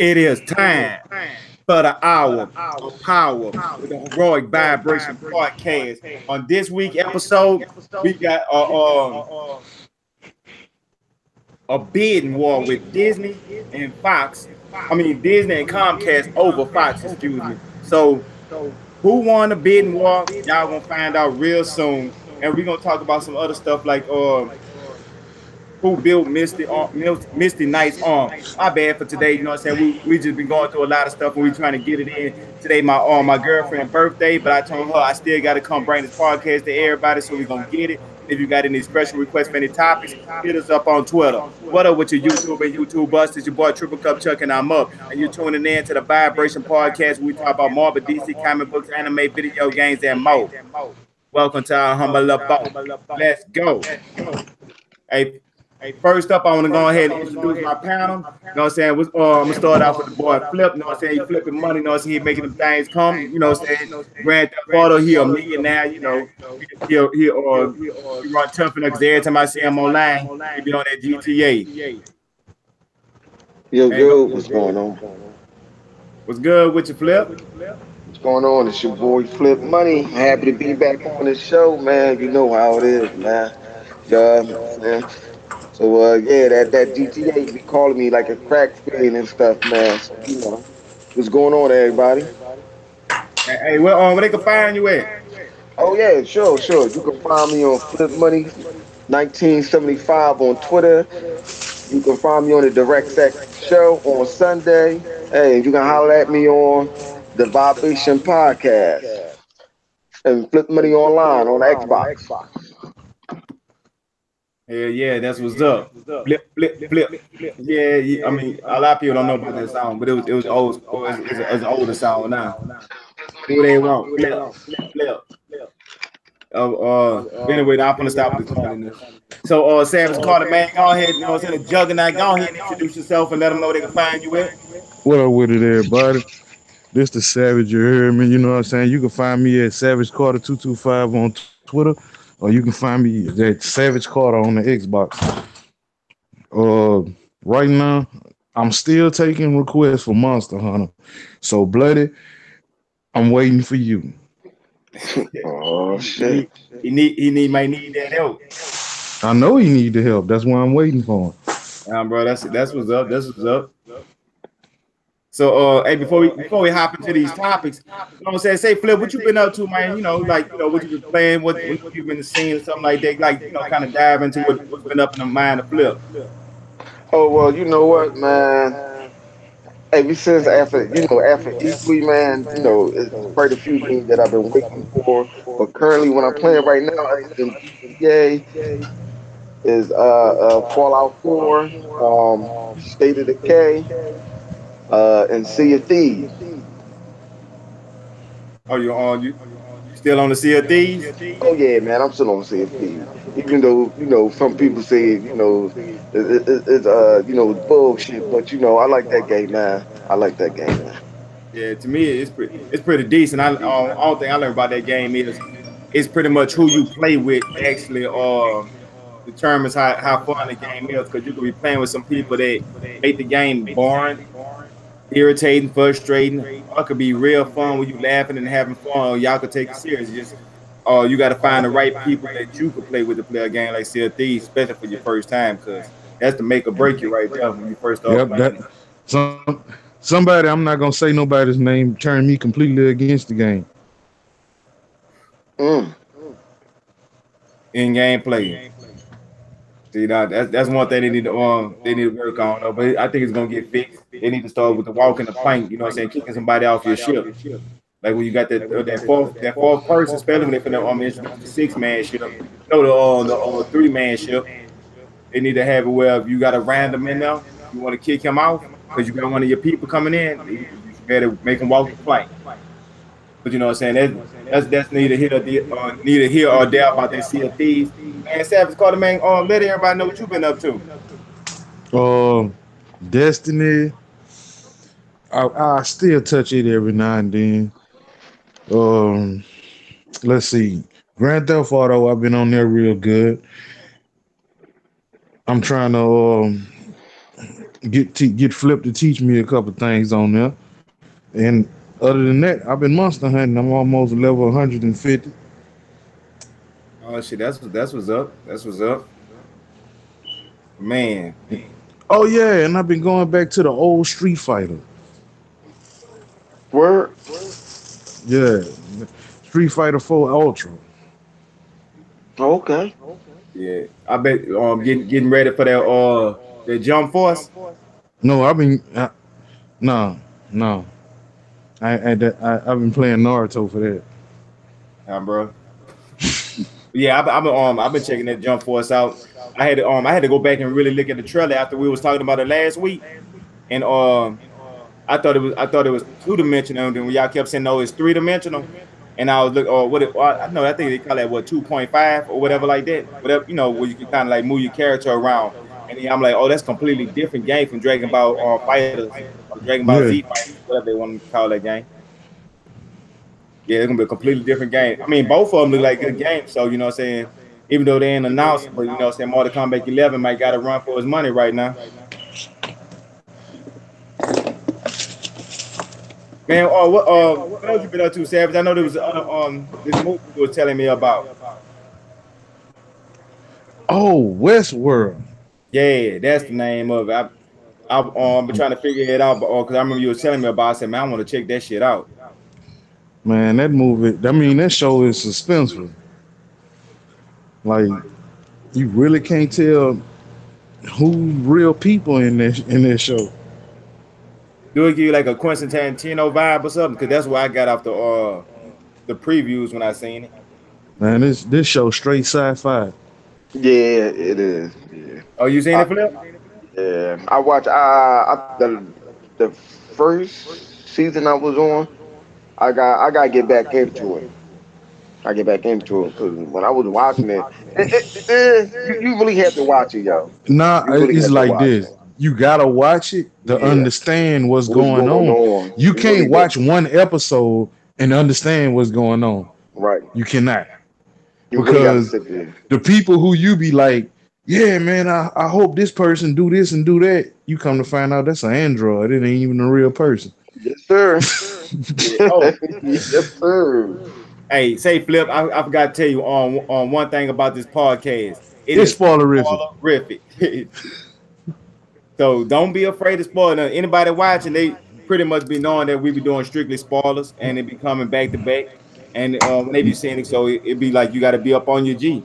It is time for the hour of power with the heroic vibration podcast. On this week episode, we got a bidding war with Disney and Fox. I mean Disney and Comcast over Fox, excuse me. So who won the bidding war? Y'all gonna find out real soon. And we're gonna talk about some other stuff like who built Misty Knight's arm. My bad for today. You know what I'm saying? We just been going through a lot of stuff and we trying to get it in. Today, my girlfriend's birthday, but I told her I still got to come bring this podcast to everybody, so we going to get it. If you got any special requests for any topics, hit us up on Twitter. What up with your YouTube and YouTube bust? It's your boy TripleCup Chuck, and I'm up. And you're tuning in to the Vibration Podcast, where we talk about Marvel, DC, comic books, anime, video games, and more. Welcome to our humble abode. Let's go. Hey, first up, I want to go ahead and introduce my panel. You know what I'm saying? I'm going to start off with the boy Flip. You know what I'm saying? He flipping money. You know what I'm saying? He making them things come. You know what I'm saying? Grand Theft Auto, he a millionaire. You know, he run tough enough because every time I see him online, he be on that GTA. Yo, what's going on? What's good with you, Flip? What's going on? It's your boy Flip Money. Happy to be back on the show, man. You know how it is, man. Man. So yeah, that GTA be calling me like a crack fiend and stuff, man. So, you know, what's going on, everybody? Hey, where they can find you at? Oh yeah, sure. You can find me on Flip Money 1975 on Twitter. You can find me on the Direct Sex Show on Sunday. Hey, you can holler at me on the Vibration Podcast and Flip Money Online on Xbox. Yeah, that's what's up. Flip. Yeah. I mean, a lot of people don't know about that song, but it was old. It's an older song now. Do what they want. Flip. Anyway, I'm gonna stop with the calling this. So, Savage Carter, man, go ahead. You know, instead of juggernaut, go ahead and introduce yourself and let them know where they can find you at. What up with it, everybody? This the Savage, you heard me. You know what I'm saying? You can find me at Savage Carter 225 on Twitter. Or you can find me at Savage Carter on the Xbox. Right now, I'm still taking requests for Monster Hunter. So, Bloody, I'm waiting for you. Oh shit! He might need that help. I know he need the help. That's why I'm waiting for him. Bro, that's what's up. That's what's up. So, hey, before we hop into these topics, you know what I'm saying? Say, Flip, what you been up to, man? You know, like, you know, what you been playing, what you been seeing, or something like that. Like, you know, kind of dive into what's been up in the mind of Flip. Oh well, you know what, man. Ever since after E3, man, you know, it's quite a few games that I've been waiting for. But currently, what I'm playing right now in GTA is Fallout 4, State of Decay. And Sea of Thieves. Oh, you still on the Sea of Thieves? Oh yeah, man, I'm still on Sea of Thieves. Even though some people say it's bullshit, but I like that game, man. I like that game, man. Yeah, to me it's pretty decent. I don't think I learned about that game is it's pretty much who you play with actually determines how fun the game is, because you could be playing with some people that make the game boring, irritating, frustrating. It could be real fun when you laughing and having fun. Y'all could take it serious. Just you got to find the right people that you could play with to play a game like Sea of Thieves, especially for your first time, because that's to make or break you right there when you first start playing. Somebody, I'm not gonna say nobody's name, turned me completely against the game. In game play. See, that's one thing they need to work on, though. But I think it's gonna get fixed. They need to start with the walking the plank. You know what I'm saying? Kicking somebody off your ship. Like when you got that fourth person, especially when they finna introduce the 6-man ship. No, the 3-man ship. They need to have it where you got a random in there. You want to kick him off because you got one of your people coming in. You better make him walk the plank. But you know what I'm saying? That's neither here or there about that Sea of Thieves. Man, Savage Carter, man, let everybody know what you've been up to. Destiny. I still touch it every now and then. Let's see. Grand Theft Auto, I've been on there real good. I'm trying to get Flip to teach me a couple things on there. And other than that, I've been monster hunting. I'm almost level 150. Oh shit, that's what's up. That's what's up, man. Oh yeah, and I've been going back to the old Street Fighter. Word. Yeah, Street Fighter 4 Ultra. Okay. Yeah, I bet getting ready for that the Jump Force. No, no, no. I've been playing Naruto for that. Bro. Yeah, I've been checking that Jump Force out. I had to go back and really look at the trailer after we was talking about it last week, and I thought it was 2 dimensional, and then when y'all kept saying no, it's 3 dimensional, and I was look or what it I know I think they call that what 2.5 or whatever like that, whatever where you can kind of like move your character around, and then I'm like, oh, that's completely different game from Dragon Ball Fighters or Dragon Ball Z Yeah, Fighters, whatever they want to call that game. Yeah, it's gonna be a completely different game. I mean, both of them look like good games. So you know what I'm saying. Even though they ain't announced, but you know what I'm saying, Mortal Kombat 11 might got to run for his money right now. Man, what else you been up to, Savage? I know there was this movie you was telling me about. oh, Westworld. Yeah, that's the name of it. I've been trying to figure it out, but because I remember you was telling me about. I said, man, I want to check that shit out. Man, that movie. I mean, that show is suspenseful. Like you really can't tell who real people in this show. Do it give you like a Quentin Tarantino vibe or something? Because that's what I got off the previews when I seen it. Man, this show straight sci-fi. Yeah, it is. Yeah. Oh, you seen I, it, Flip? yeah. I watched. The first season I was on. I got to get back into it. I get back into it because when I was watching you really have to watch it, yo. Nah, You really it's have to like watch this. it. You gotta watch it to Yeah. understand what's What's going going on. on? You You really can't do. watch one episode and understand what's going on. Right. You cannot. You really got to Because sit there. the people who you be like, yeah, man, I hope this person do this and do that. You come to find out that's an android. It ain't even a real person. Yes, sir. Yeah. Oh, Yes, sir. hey, say Flip. I forgot to tell you on one thing about this podcast. It It's is spoilerific. spoilerific. So don't be afraid to spoil. Now, anybody watching, they pretty much be knowing that we be doing strictly spoilers, and it be coming back to back. And when they be saying it, so it be like you got to be up on your G.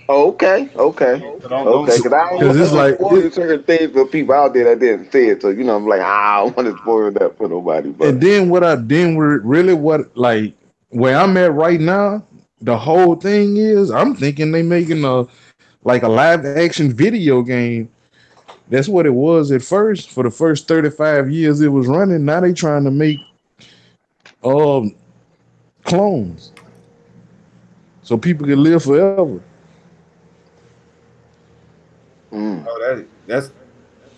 Okay, okay, So don't okay. Because Because I don't want it's to like spoil certain things for people out there that didn't see it. So I'm like, I don't want to spoil that for nobody. and But then really what like where I'm at right now, the whole thing is I'm thinking they making a live action video game. That's what it was at first. For the first 35 years it was running. Now they trying to make um clones so people can live forever. mm. Oh, that's.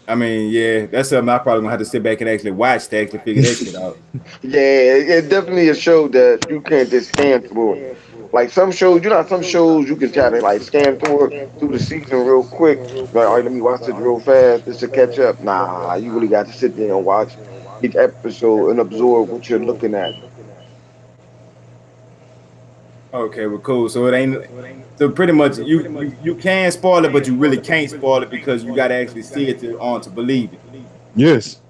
I mean, yeah, that's something I probably gonna have to sit back and actually watch to actually figure that shit out. Yeah, it definitely a show that you can't just scan through it. Like some shows, some shows you can try to like scan through the season real quick. Like, all right, let me watch this real fast just to catch up. Nah, you really got to sit there and watch each episode and absorb what you're looking at. Okay, well, cool. So it ain't. So pretty much, you can spoil it, but you really can't spoil it because you got to actually see it to believe it. Yes.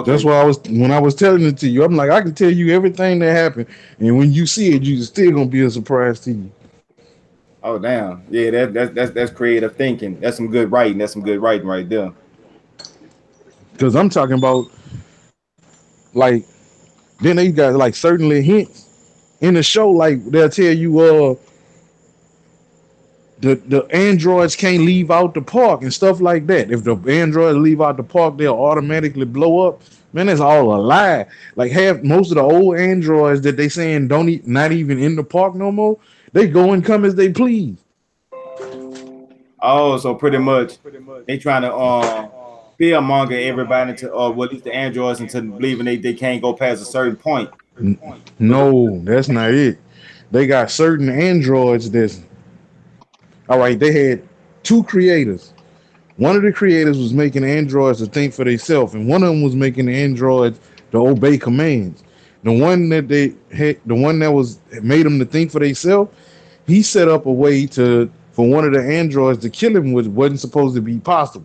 That's Okay. why when I was telling it to you, I'm like, I can tell you everything that happened. And when you see it, you still gonna be a surprise to you. Oh damn. Yeah, that's creative thinking. That's some good writing. That's some good writing right there. Because I'm talking about like then they got like certainly hints in the show, like they'll tell you the androids can't leave out the park and stuff like that. If the androids leave out the park, they'll automatically blow up. Man, that's all a lie. Like half most of the old androids that they saying not even in the park no more, they go and come as they please. Oh, so pretty much they trying to fear monger everybody into well at least the androids into believing they can't go past a certain point. No, that's not it. They got certain androids that's all right. They had two creators. One of the creators was making androids to think for themselves, and one of them was making the androids to obey commands. The one that they had, the one that was made them to think for themselves, he set up a way to for one of the androids to kill him, which wasn't supposed to be possible,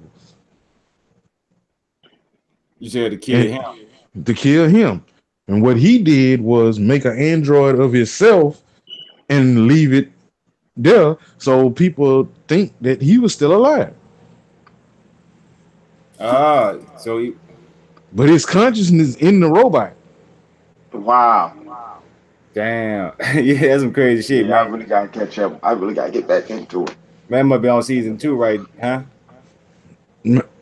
You said the kid and him. to kill him. And what he did was make an android of himself and leave it there, so people think that he was still alive. So he, But his consciousness in the robot. Wow. damn. Yeah, that's some crazy shit, Yeah, man. I really gotta catch up. I really gotta get back into it. Man might be on season 2, right? Huh?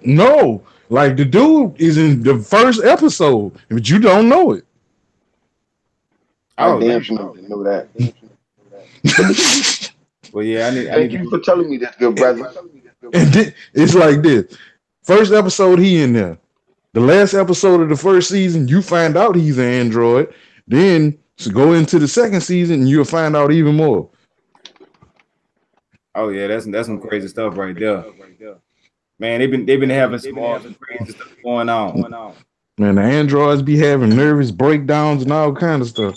No, like the dude is in the first episode, but you don't know it. I Oh, damn damn. sure didn't know that. Well, yeah, I need Thank to you go. for telling me this, good brother. It's like this. First episode, he in there. The last episode of the first season, you find out he's an android. Then to go into the second season, and you'll find out even more. Oh yeah, that's some crazy stuff right there. Man, they've been having some crazy stuff going on. Man, the androids be having nervous breakdowns and all kind of stuff.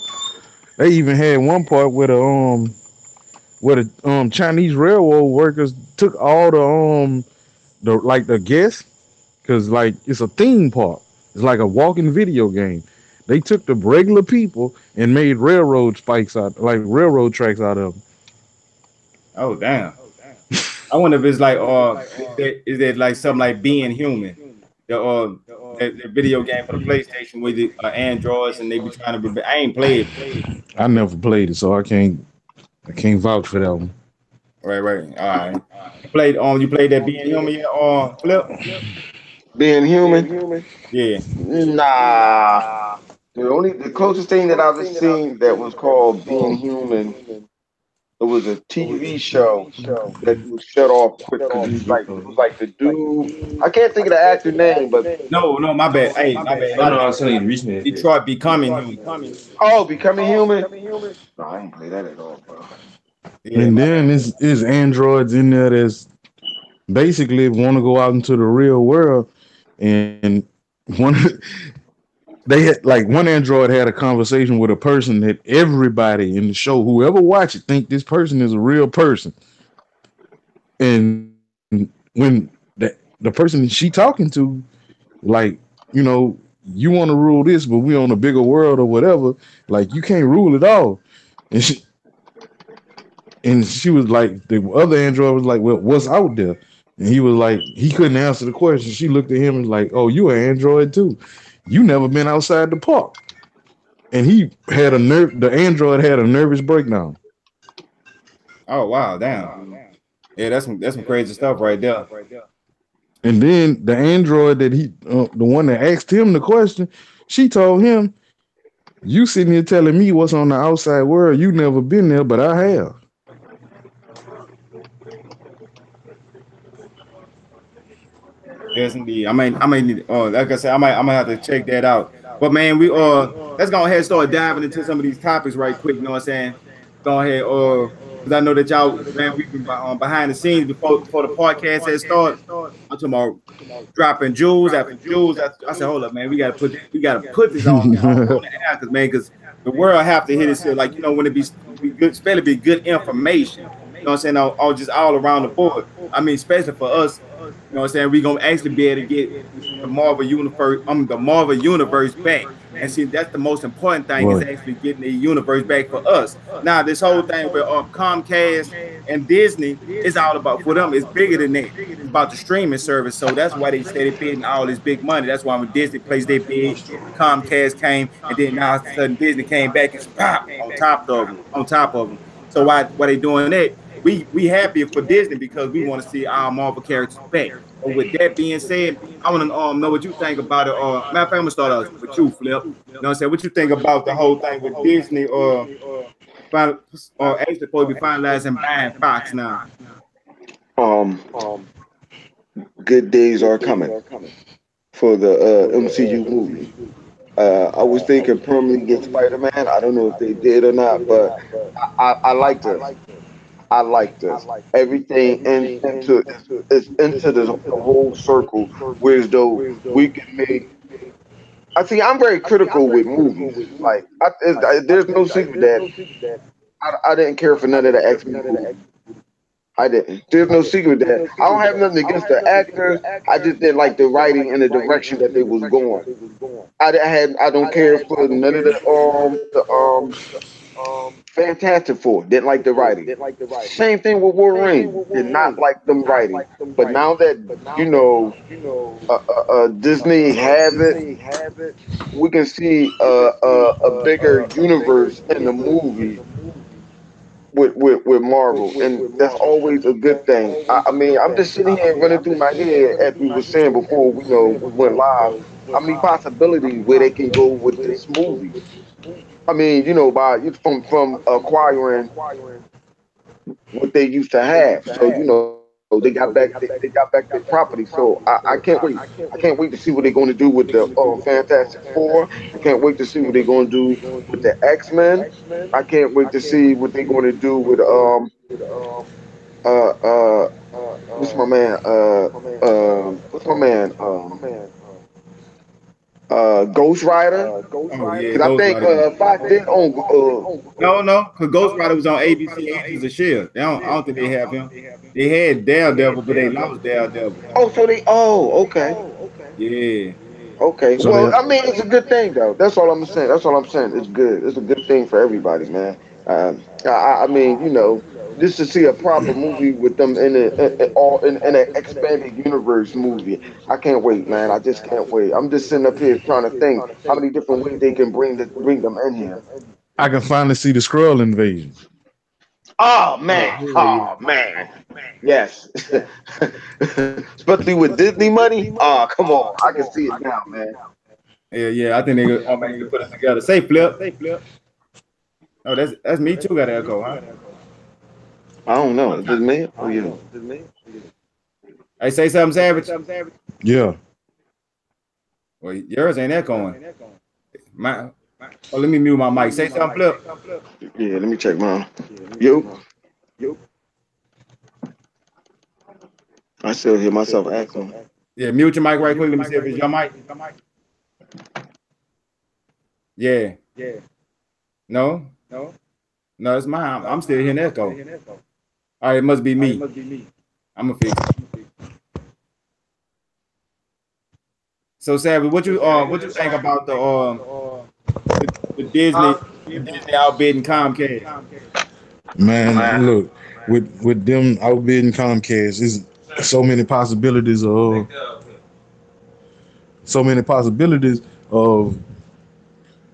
They even had one part where the Chinese railroad workers took all the guests, because like it's a theme park. It's like a walking video game. They took the regular people and made railroad spikes out, like railroad tracks out of them. Oh damn. I wonder if it's like is that like something like being human? The video game for the PlayStation with the androids and they be trying to be. I ain't played. I never played it, so I can't vouch for that one. Right. All right. You played that being human yet? Flip. Being human? Yeah. Nah. The closest thing that I've ever seen that was called Being Human, it was a TV show that was shut off quick because it was like the dude. I can't think of the actor name, but No, my bad. Hey, my bad. Oh Not no, I was telling you the reason is this. Detroit becoming human. oh, Becoming Human. No, I didn't play that at all, bro. Yeah, And my then bad. there's androids in there that's basically want to go out into the real world, and one they had like one android had a conversation with a person that everybody in the show, whoever watch it, think this person is a real person. And when the person she talking to, like, you want to rule this, but we on a bigger world or whatever, like you can't rule it all. And she was like, the other android was like, well, what's out there? And he was like, he couldn't answer the question. She looked at him and was like, oh, you an android too. You never been outside the park. And the android had a nervous breakdown. Oh wow, damn. Yeah, that's some crazy stuff right there. And then the android the one that asked him the question, she told him, you sitting here telling me what's on the outside world. You never been there, but I have. Yes, indeed. I might need. Like I said, I might have to check that out. But man, let's go ahead and start diving into some of these topics right quick. You know what I'm saying? Go ahead, because I know that y'all, man, we've been behind the scenes before the podcast has started. I'm talking about dropping jewels after jewels. I said, hold up, man, we gotta put this on the air, because the world have to hit it. So like when it be good, especially be good information. You know what I'm saying? All just all around the board. I mean, especially for us. You know what I'm saying? We're gonna actually be able to get the Marvel universe back. And see, that's the most important thing is Right. actually getting the universe back for us. Now, this whole thing with Comcast and Disney is all about for them. It's bigger than that. It's about the streaming service. So that's why they started bidding all this big money. That's why when Disney placed their bid, Comcast came, and then now all of a sudden Disney came back and pop on top of them. So why they doing that? We happy for Disney because we want to see our Marvel characters back. But with that being said, I want to know what you think about it. Matter of fact, I'm gonna start out with you, Flip. You know what I'm saying? What you think about the whole thing with Disney actually supposed to be finalizing buying Fox now? Um, Good days are coming for the MCU movie. I was thinking permanently get Spider Man. I don't know if they did or not, but I like this. I like this. Everything is into the whole circle, whereas though we can make. I see. I'm very critical with movies. Like, there's no secret that I didn't care for none of the X-Men movies. I didn't. There's no secret that I don't have nothing against the actors. I just didn't like the writing and the direction that they was going. I don't care for none of the Fantastic Four. Didn't like the writing. Same thing with Wolverine. Did not like them writing. But now that you know Disney have it, we can see a bigger universe in the movie with Marvel, and that's always a good thing. I mean, I'm just sitting here running through my head as we were saying before we went live. How many possibilities where they can go with this movie? I mean, by from acquiring what they used to have. So they got back their property. So I can't wait. I can't wait to see what they're going to do with the Fantastic Four. I can't wait to see what they're going to do with the X-Men. I can't wait to see what they're going to do with uh uh what's my man what's my man Ghost Rider, Oh yeah, because I Ghost think Rider. Fox did own No, because Ghost Rider was on ABC Agents of Shield. I don't think they have him. They had Daredevil, but they lost Daredevil. okay. Yeah. Okay. So Well, they I mean, it's a good thing though. That's all I'm saying. That's all I'm saying. It's good. It's a good thing for everybody, man. I mean, just to see a proper movie with them in an expanded universe movie. I can't wait, man. I just can't wait. I'm just sitting up here trying to think how many different ways they can bring them in here. I can finally see the Skrull invasion. Oh Oh man. hell yeah. Oh man. Yes. Especially with Disney money. Oh, come on. I can see it now, man. Yeah. I think they could. Oh man, they could put it together. Say flip. Oh, that's me too. Got echo, huh? I don't know. Is it me or you? Hey, say something, Savage. Yeah. Well, yours ain't echoing. My. Oh, let me mute my mic. Say something, flip. Yeah, let me check mine. You? I still hear myself echoing. Yeah, mute your mic right quick. Let me see if it's your mic. Yeah. No. No, it's mine. I'm still hearing echo. All right, it must be me. I'm gonna fix it. So, Savage, what you think about the Disney outbidding Comcast? Man, look, with them outbidding Comcast, is so many possibilities of so many possibilities of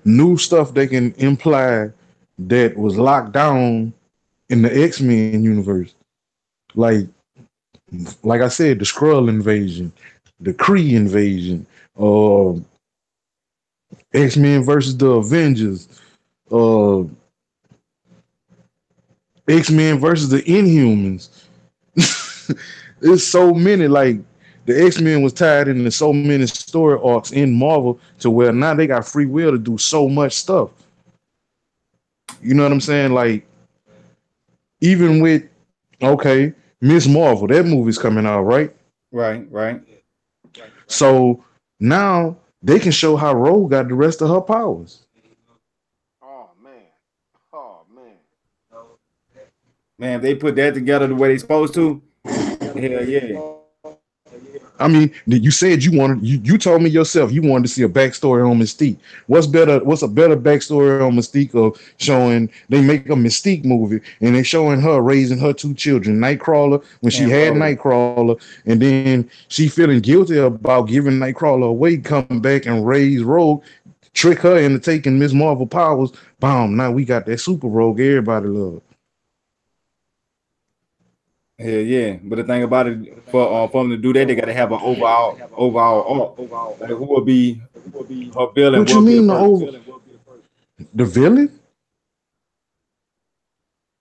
new stuff they can imply that was locked down in the X-Men universe. Like like I said, the Skrull invasion, the Kree invasion, uh X-Men versus the Avengers, uh X-Men versus the Inhumans. There's so many. Like the X-Men was tied into so many story arcs in Marvel to where now they got free will to do so much stuff. You know what I'm saying? Like even with okay, Miss Marvel, that movie's coming out, right? Right. So now they can show how Rogue got the rest of her powers. Oh man. Oh man. Man, if they put that together the way they supposed to, hell yeah. I mean, you said you told me yourself you wanted to see a backstory on Mystique. What's better? What's a better backstory on Mystique of showing they make a Mystique movie and they showing her raising her two children, Nightcrawler when she And had Rogue. Nightcrawler, and then she feeling guilty about giving Nightcrawler away, come back and raise Rogue, trick her into taking Miss Marvel powers. Boom! Now we got that super Rogue everybody love. Hell yeah. But the thing about it, for them to do that, they gotta have an overall arc. Like who will be her villain, What you will be the mean first. the villain?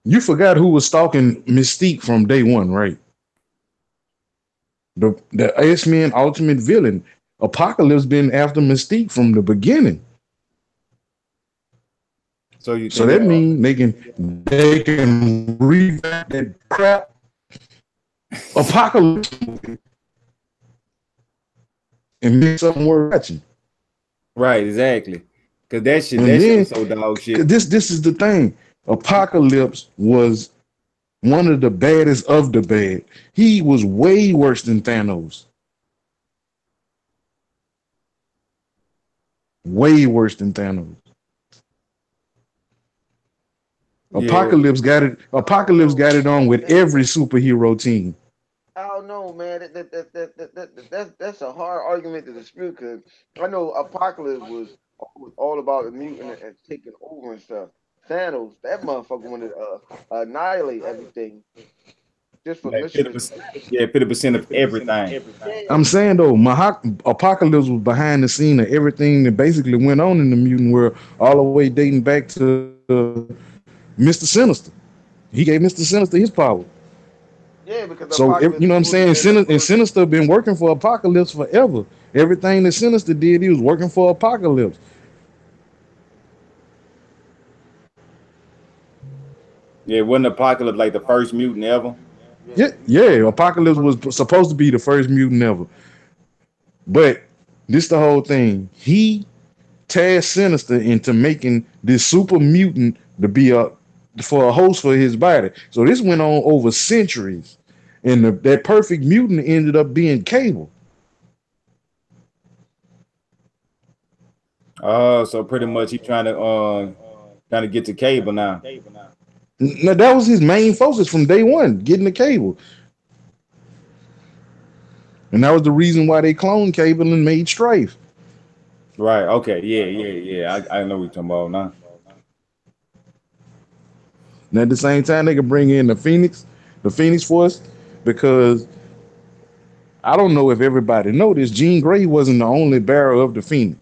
You forgot who was stalking Mystique from day one, right? The X-Men ultimate villain. Apocalypse been after Mystique from the beginning. So you So think that that means they can revamp that crap apocalypse and make something worth watching. right, exactly. Cause And that shit then was so dog 'cause shit. this is the thing. Apocalypse was one of the baddest of the bad. He was way worse than Thanos. Way worse than Thanos. Yeah. Apocalypse got it on with every superhero team. I don't know, man. That's a hard argument to dispute because I know Apocalypse was all about the mutant and taking over and stuff. Thanos, that motherfucker wanted to annihilate everything just for Like mission. 50%, yeah, 50% of everything. Yeah, I'm saying though, Apocalypse was behind the scene of everything that basically went on in the mutant world, all the way dating back to Mr. Sinister. He gave Mr. Sinister his power. yeah, because So you know Apocalypse what is I'm supposed to saying? be in the And first. Sinister been working for Apocalypse forever. Everything that Sinister did, he was working for Apocalypse. Yeah, wasn't Apocalypse like the first mutant ever? Yeah, Yeah, he yeah. was the Apocalypse first was mutant. supposed to be the first mutant ever, but this the whole thing. He tasked Sinister into making this super mutant to be a for a host for his body. So this went on over centuries, and that perfect mutant ended up being Cable. Oh, so pretty much he trying to get to Cable now. Now that was his main focus from day one, getting the Cable, and that was the reason why they cloned Cable and made Strafe. Right. Okay. Yeah. Yeah. Yeah. I know what you're talking about now. And at the same time, they could bring in the Phoenix Force, because I don't know if everybody noticed, Jean Grey wasn't the only bearer of the Phoenix.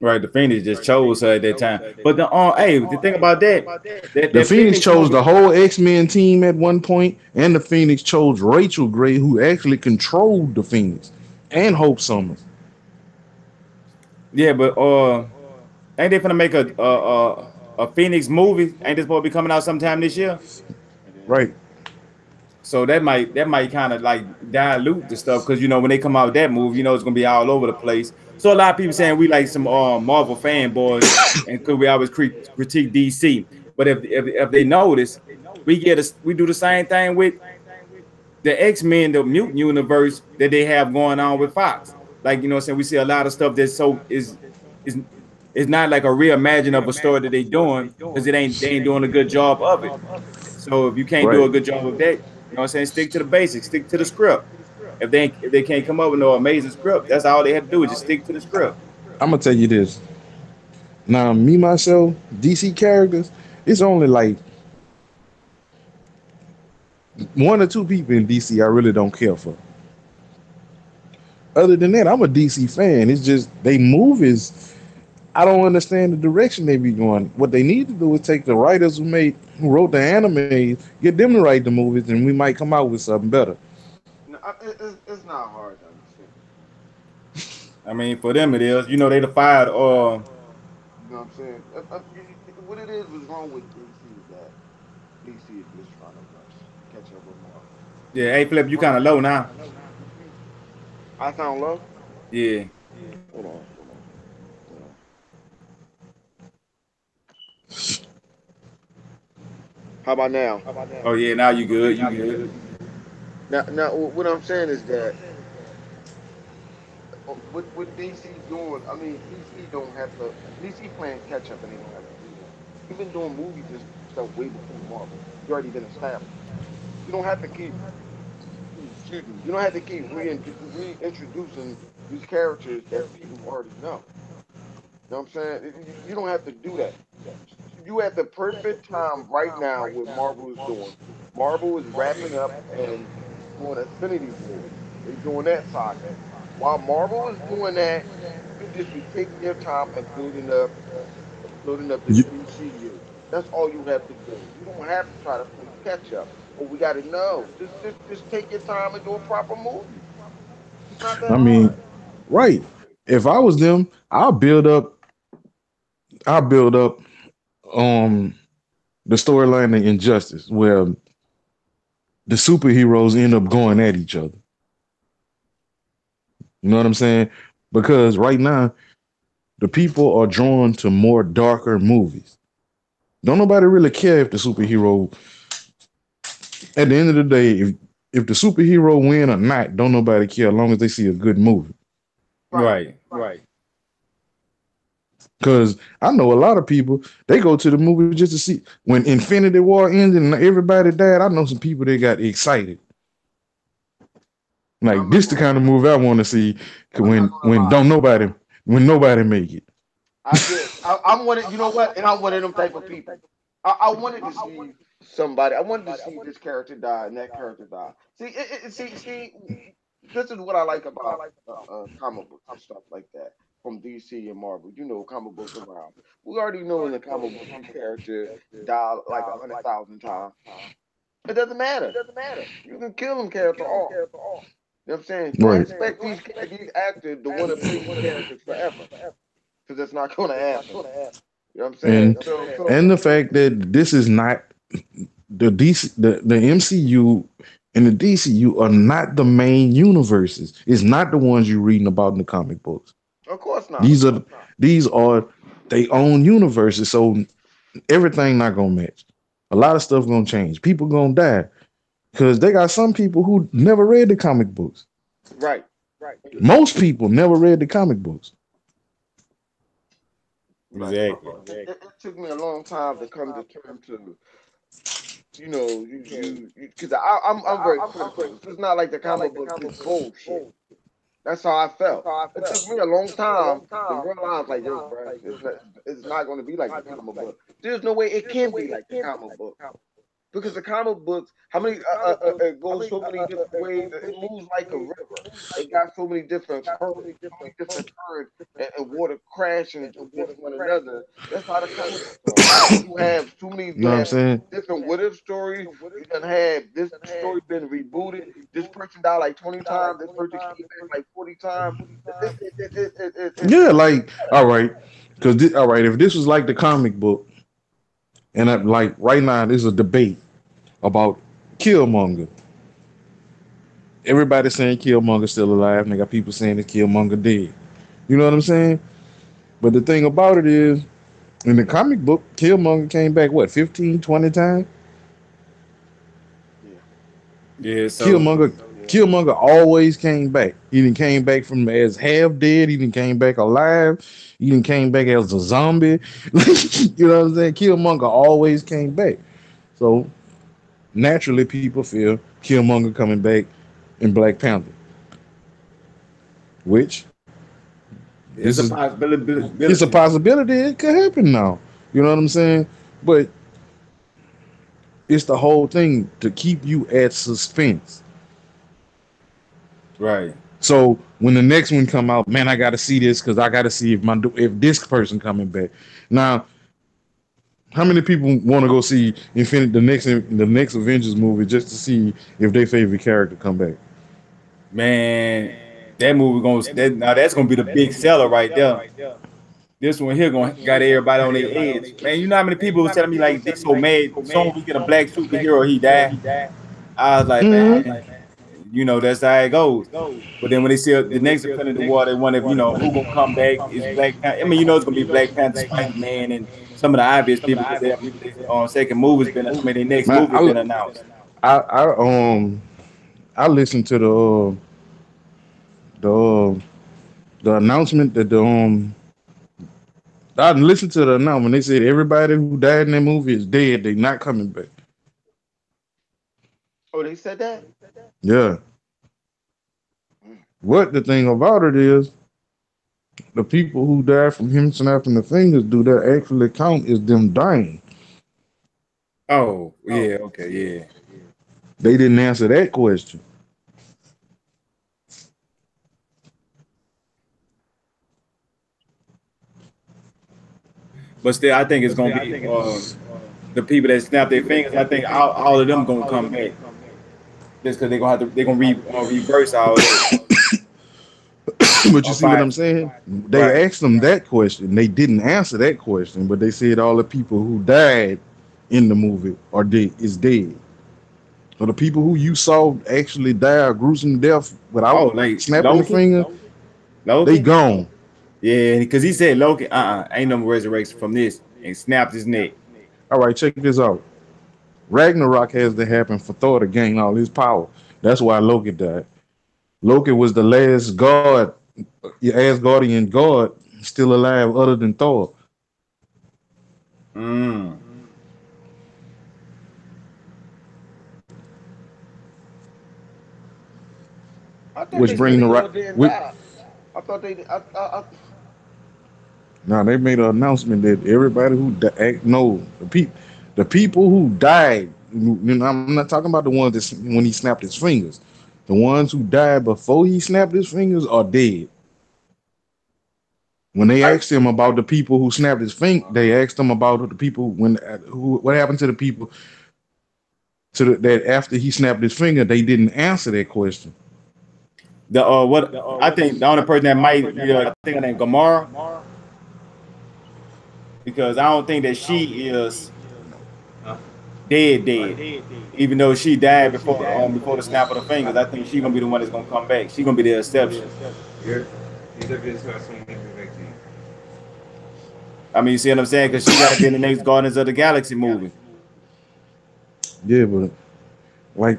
Right. The Phoenix just chose her at that time. But hey, the thing about The that Phoenix Phoenix chose movie. the whole X-Men team at one point, and the Phoenix chose Rachel Grey, who actually controlled the Phoenix, and Hope Summers. Yeah, but ain't they gonna make a Phoenix movie? Ain't this supposed to be coming out sometime this year? Right. So that might kind of like dilute the stuff because when they come out with that movie, it's gonna be all over the place. So a lot of people saying we like some Marvel fanboys and because we always critique DC. But if they notice, we do the same thing with the X-Men, the mutant universe that they have going on with Fox. Like what I'm saying, we see a lot of stuff that's so is is not like a reimagine of a story that they doing because they ain't doing a good job of it. So if you can't do Right. a good job of that, what I'm saying, stick to the basics, stick to the script. If they can't come up with no amazing script, that's all they have to do is just stick to the script. I'm gonna tell you this. Now, me myself, DC characters, it's only like one or two people in DC I really don't care for. Other than that, I'm a DC fan. It's just they movies. I don't understand the direction they be going. What they need to do is take the writers who wrote the animes, get them to write the movies, and we might come out with something better. No, it's not hard to understand. I mean, for them it is. They fired You know what I'm saying? What it is, what's wrong with DC is that DC is just trying to rush, catch up with Marvel. yeah, hey Flip, you kind of low now. I sound low. Yeah. Hold on, hold on. How about now? Oh yeah, now you good. You good. Now, what I'm saying is that what DC doing? I mean, DC don't have to. DC playing catch up, and they don't have to do that. You've been doing movies and stuff way before Marvel. You already been established. You don't have to keep. Excuse me. You don't have to keep reintroducing these characters that people already know. You know what I'm saying? You don't have to do that. You at the perfect time right now what Marvel is doing. Marvel is wrapping up and doing Infinity War. They doing that saga. While Marvel is doing that, you can just be taking your time and building up this You, DCU. That's all you have to do. You don't have to try to play catch up. Oh, we got to know. Just take your time and do a proper movie. It's not that I mean, hard. right. If I was them, I'll build up um the storyline of Injustice where the superheroes end up going at each other. You know what I'm saying? Because right now the people are drawn to more darker movies. Don't nobody really care if the superhero. At the end of the day, if the superhero win or not, don't nobody care as long as they see a good movie. Right. Right. Because I know a lot of people, they go to the movie just to see when Infinity War ended and everybody died. I know some people that got excited. I Like this the remember. kind of movie I want to see I'm not gonna lie. when nobody make it. I did. I wanted. You know what? And I wanted them type of people. I wanted to see somebody. I wanted to see this character die and that character die. See, see. This is what I like about comic books and stuff like that from DC and Marvel. You know, comic books around. We already know in the comic book this character died like 100,000 times. It doesn't matter. You can kill them character off. You know what I'm saying? Don't Right. expect these actors to want to play these characters forever because that's not going to happen. You know what I'm saying? And So and the fact that this is not the DC the MCU and the DCU are not the main universes. It's not the ones you're reading about in the comic books. of course not. These are these are they own universes, so everything not gonna match. A lot of stuff gonna change. People gonna die because they got some people who never read the comic books. Right. Most people never read the comic books. Right. Exactly. It took me a long time to come to terms to, you know, because I'm very critical. It's not like the comic book is bullshit. That's how I felt. It took me a long time to realize, like, yo, bro, it's not going to be like the comic book. There's no way it can be like the comic book. Because the comic books, how many it goes so many different ways. It moves like a river. It got so many different currents, so many different currents, and water crashing against one another. That's how the comic books are. You have too many. You You know what I'm have saying? different what if stories. You done have this story been rebooted. This person died like 20 times. This person came back like 40 times. Yeah, like all right, because all right, if this was like the comic book, and like right now, there's a debate about Killmonger. Everybody's saying Killmonger's still alive, and they got people saying that Killmonger dead. You know what I'm saying? But the thing about it is, in the comic book, Killmonger came back what 15, 20 times. Yeah. Yeah. So Killmonger always came back. He didn't came back from as half dead. He didn't came back alive. He didn't came back as a zombie. You know what I'm saying? Killmonger always came back. So naturally, people feel Killmonger coming back in Black Panther, which this it's a is it's a possibility. possibility it could happen now. You know what I'm saying? But it's the whole thing to keep you at suspense. Right. So when the next one come out, man, I got to see this because I got to see if this person coming back. Now, how many people want to go see Infinite the next Avengers movie just to see if their favorite character come back? Man, that movie now that's gonna be the big seller right there. This one here gonna got everybody on their edge. Man, you know how many people was telling me like they so mad soon we get a black superhero, he died. I was like, Mm-hmm. man, you know, that's how it goes. But then when they see the next Infinity War, they wonder if, you know, who gonna come back is Black Panther. I mean, you know, it's gonna be Black Panther, Spider-Man, and some of the obvious people because their second movie's been, I mean, their next Man, movie been announced. I, I, um, I listened to the the announcement that I listened to the announcement. They said everybody who died in that movie is dead. They not coming back. Oh, they said that? Yeah. Mm. What the thing about it is, the people who died from him snapping the fingers, do that actually count as them dying? Oh, yeah, okay, yeah. They didn't answer that question. But still, I think it's gonna be the people that snap their fingers. I think all of them gonna come back just because they're gonna reverse all that. But you Or see what five. I'm saying? Right. They asked them that question. They didn't answer that question, but they said all the people who died in the movie are dead is dead. So the people who you saw actually die a gruesome death Oh, without like snapping the Loki? finger, they Loki? gone. Yeah, because he said Loki, ain't no resurrection from this, and snapped his neck. All right, check this out. Ragnarok has to happen for Thor to gain all his power. That's why Loki died. Loki was the last god, Asgardian god, still alive other than Thor. Mm. I thought Which they said bring they the right. all didn't Which, die. I thought they. now they made an announcement that everybody who died, no, the people who died. I'm not talking about the ones that when he snapped his fingers. The ones who died before he snapped his fingers are dead. When they I asked him about the people who snapped his finger, they asked him about the people what happened to the people that after he snapped his finger, they didn't answer that question. The what I think the only person that might be I think her name Gamora, because I don't think that she is dead. Even though she died before the snap of the fingers, I think she's gonna be the one that's gonna come back. She's gonna be the exception. Yes. These are this person back to you. I mean, you see what I'm saying? Because she got to be in the next Guardians of the Galaxy movie. Yeah, but like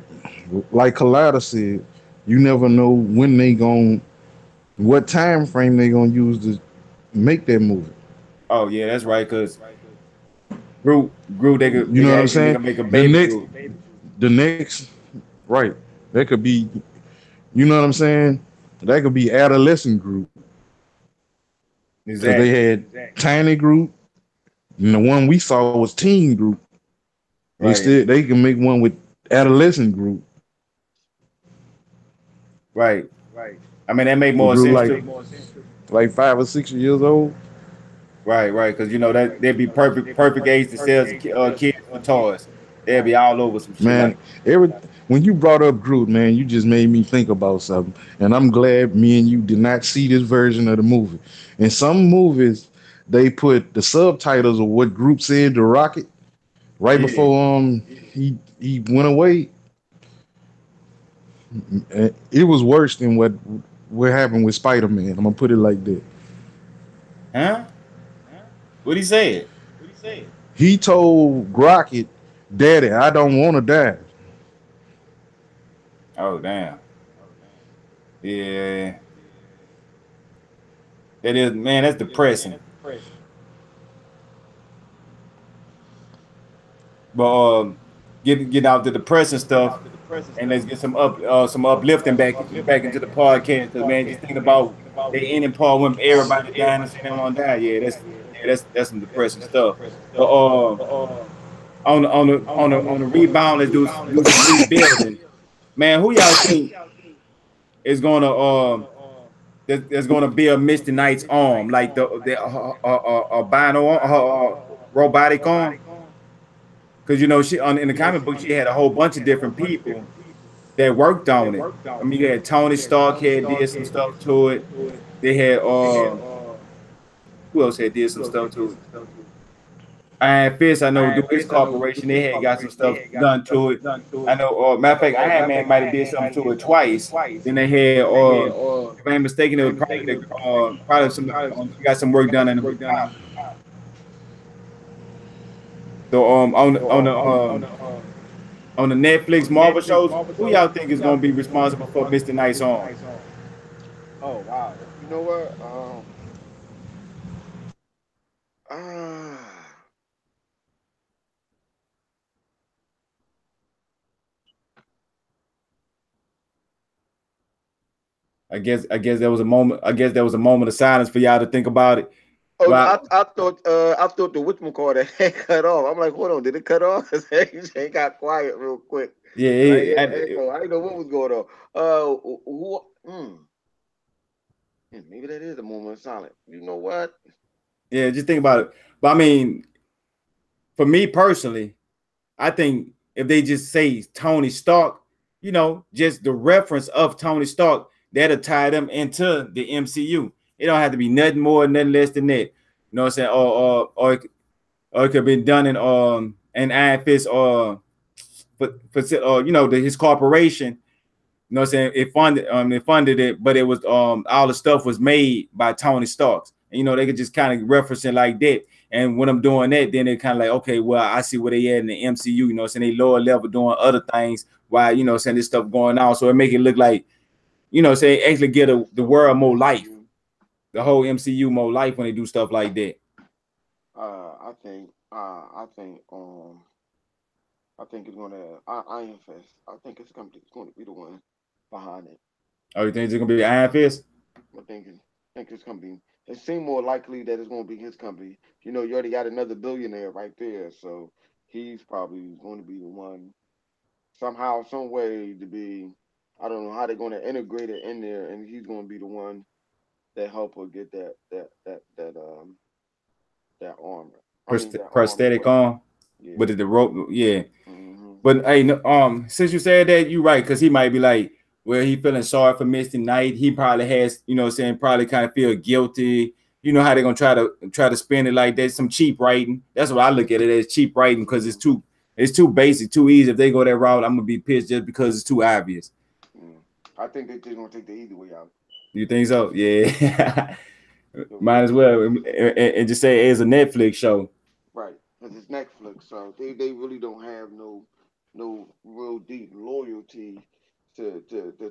like Collider said, you never know when they gon' what time frame they gonna use to make that movie. Oh yeah, that's right. Because Groot, You they know could what I'm actually make saying? make a The baby next, Groot. the next, right? That could be, you know what I'm saying? That could be adolescent group because they Exactly. had tiny group, and the one we saw was teen group. Right. They can make one with adolescent group Right. I mean, that make with more group sense too. like 5 or 6 years old. Right. Right. Because you know that they'd be perfect age to sell kids for toys. They'd be all over some shit Man, like. every when you brought up Groot, man, you just made me think about something. And I'm glad me and you did not see this version of the movie. In some movies, they put the subtitles of what Groot said to Rocket right Yeah. before he went away. It was worse than what happened with Spider-Man. I'm gonna put it like that. Huh? What he said? He told Rocket, "Daddy, I don't want to die." Oh damn. Yeah. That is, man. That's depressing. But getting out the depressing stuff, and let's get some uplifting back into the podcast. Because man, just thinking about they ending part when everybody dying and saying they want to die. Yeah, that's some depressing stuff. But on the rebound, let's do some rebuilding. Man, who y'all think is gonna that's gonna build Misty Knight's arm, like the albino robotic arm? Because you know she in the comic book she had a whole bunch of different people that worked on it. I mean, you had Tony Stark had did some stuff to it. They had who else had did some stuff to it? Iron Fist, I know, do his corporation, they had got some stuff done to it. I know, matter of fact, Iron Man might have did something to it twice. Then they had, if I ain't mistaken, it was probably probably some got some work done in the Wakanda. So on the Netflix Marvel shows, who y'all think is gonna be responsible for Mr. Knight's arm? Oh wow. You know what? Ah, I guess there was a moment. I guess there was a moment of silence for y'all to think about it. oh, Well, I thought the whatchamacallit had cut off. I'm like, hold on, did it cut off? He got quiet real quick, yeah, and I didn't know what was going on. Who? Maybe that is a moment of silence. You know what? yeah. Just think about it. But I mean, for me personally, I think if they just say Tony Stark, just the reference of Tony Stark, that'll tie them into the MCU. It don't have to be nothing more, nothing less than that. You know what I'm saying? Or it could be done in Iron Fist or you know his corporation. You know what I'm saying? It funded it, but it was all the stuff was made by Tony Starks. And you know, they could just kind of reference it like that. And when I'm doing that, then they kind of like, okay, well, I see where they at in the MCU, you know, saying they lower level doing other things while, you know, saying this stuff going on. So it make it look like, you know, say actually get the world more life, the whole MCU more life when they do stuff like that. I think it's gonna Iron Fist. I think it's going to be the one behind it. Oh, you think it's gonna be Iron Fist? I think it's gonna be. It seems more likely that it's gonna be his company. You know, you already got another billionaire right there, so he's probably going to be the one somehow, some way to be. I don't know how they're going to integrate it in there, and he's going to be the one that help her get that armor. I mean that armor, Prosthetic but arm yeah. with the rope, yeah. Hmm. But hey, no, since you said that, you right, because he might be like, well, he feeling sorry for Misty Knight. He probably has, you know, saying probably kind of feel guilty. You know how they're gonna try to spin it like that, some cheap writing. That's what I look at it as, cheap writing, because it's too basic, too easy. If they go that route, I'm gonna be pissed just because it's too obvious. Mm. I think they're just going to take the easy way out. You think so? Yeah. The Might real as easy well way. and just say it's a Netflix show. Right, because it's Netflix, so they really don't have no real deep loyalty to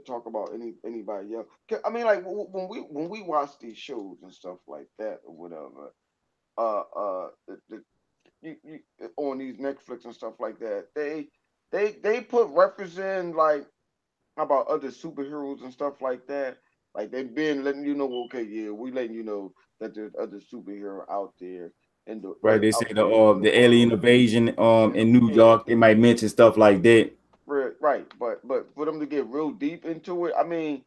talk about anybody else. 'Cause, I mean, like when we watch these shows and stuff like that or whatever, you on these Netflix and stuff like that, they put reference in like about other superheroes and stuff like that. Like they've been letting you know, okay, yeah, we letting you know that there's other superhero out there in the Right? They say out there in the the alien world. invasion Yeah, in New yeah, York. They might mention stuff like that. right. But for them to get real deep into it, I mean,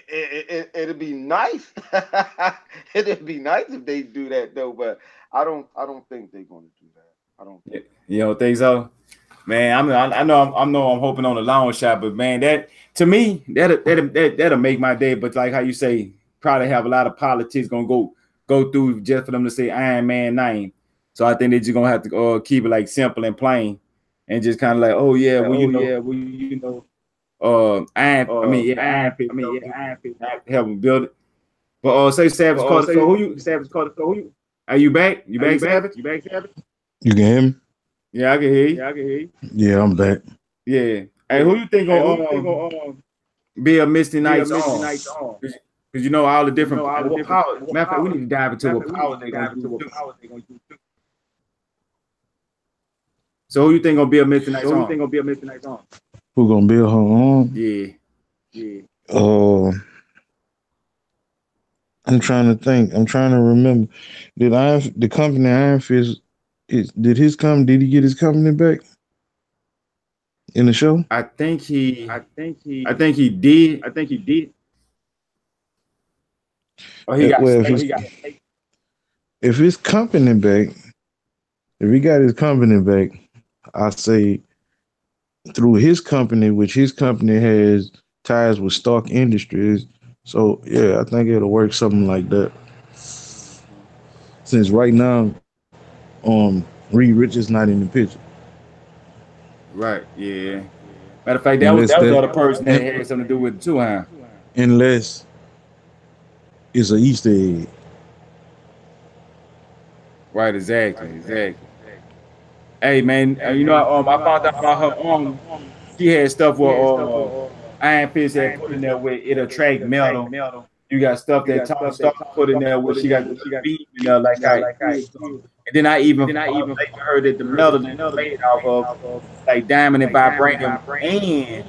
it'd be nice. It'd be nice if they do that though, but I don't think they're going to do that. I don't Yeah. think. You don't think so? Man, I know I'm hoping on a long shot, but man, that to me that'll make my day. But like how you say, probably have a lot of politics gonna go through just for them to say Iron Man name. So I think they're just gonna have to keep it like simple and plain, and just kind of like, oh yeah, well Iron Fist help him build it. But say Savage Carter. So who you? Are you back? You back, Savage? You can hear me? Yeah, I can hear you. Yeah, I'm back. Yeah. Hey, who you think gonna be a Misty Knight's arm? Because you know all the different what power. Matter of fact, we need to dive into what power they're gonna use too. So who you think gonna be a Misty Knight's arm? Who gonna build her arm? Yeah. Uh, I'm trying to think. I'm trying to remember. The company Iron Fist did he get his company back in the show? I think he did. Or he got Well, if his company back, if he got his company back, I say through his company, which his company has ties with Stark Industries. So yeah, I think it'll work something like that. Since right now, Reed Rich is not in the picture, right. Yeah. Matter of fact, unless that was the that other person that had something to do with it too, huh? unless it's an Easter egg. Right. Exactly. Hey man, you know I found out about her she had stuff where Iron Fist had put in there where it attract metal. You got stuff that Tony Stark put in there where she got the little beam in there like how it is. And then I even later heard that the metal that it's made off of like diamond and vibranium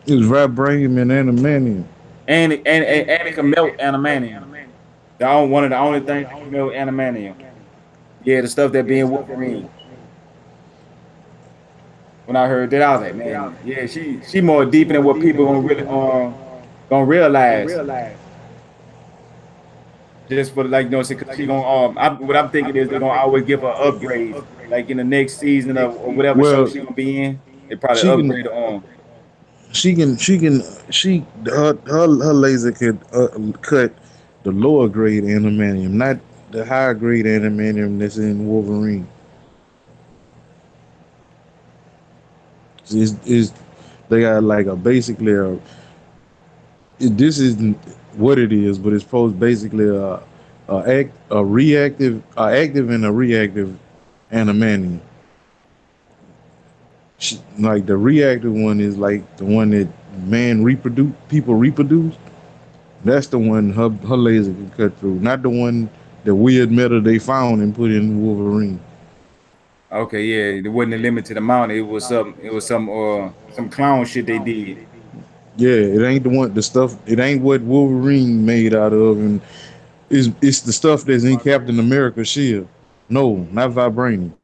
It's vibranium and adamantium. and it can melt adamantium. One of the only things that can melt adamantium. Yeah, the stuff that being Wolverine. When I heard that, I was like, man, yeah, she more deep than what people gonna really gonna realize. Just for like because she gonna what I'm thinking is they're gonna always give her upgrades. Like in the next season or whatever show Well, she gonna be in, they probably she can upgrade her on. Her laser could cut the lower grade animanium, not the higher grade animanium that's in Wolverine. Is they got like a basically this isn't what it is, but it's supposed basically a reactive, active and a reactive animanium. Like the reactive one is like the one that people reproduce. That's the one her laser can cut through, not the one the weird metal they found and put in Wolverine. Okay, yeah, it wasn't a limited amount. It was some clown shit they did. Yeah, it ain't the one the stuff. It ain't what Wolverine made out of, and it's the stuff that's in Captain America's shield. No, not vibranium.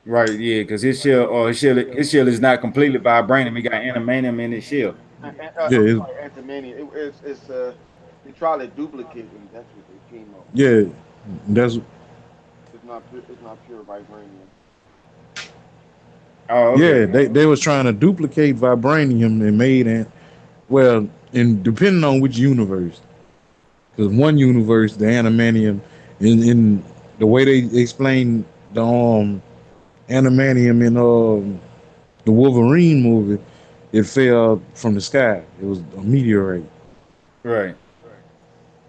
Right, yeah, because his shield is not completely vibranium. He got animanium in his shield. Yeah, I'm sorry, Antimania. They tried to duplicate him. That's what they came up with. yeah, that's It's not pure vibranium. Oh, okay. yeah. They was trying to duplicate vibranium and made it well, and depending on which universe, because one universe the animanium in the way they explain the animanium in the Wolverine movie, it fell from the sky. It was a meteorite. Right.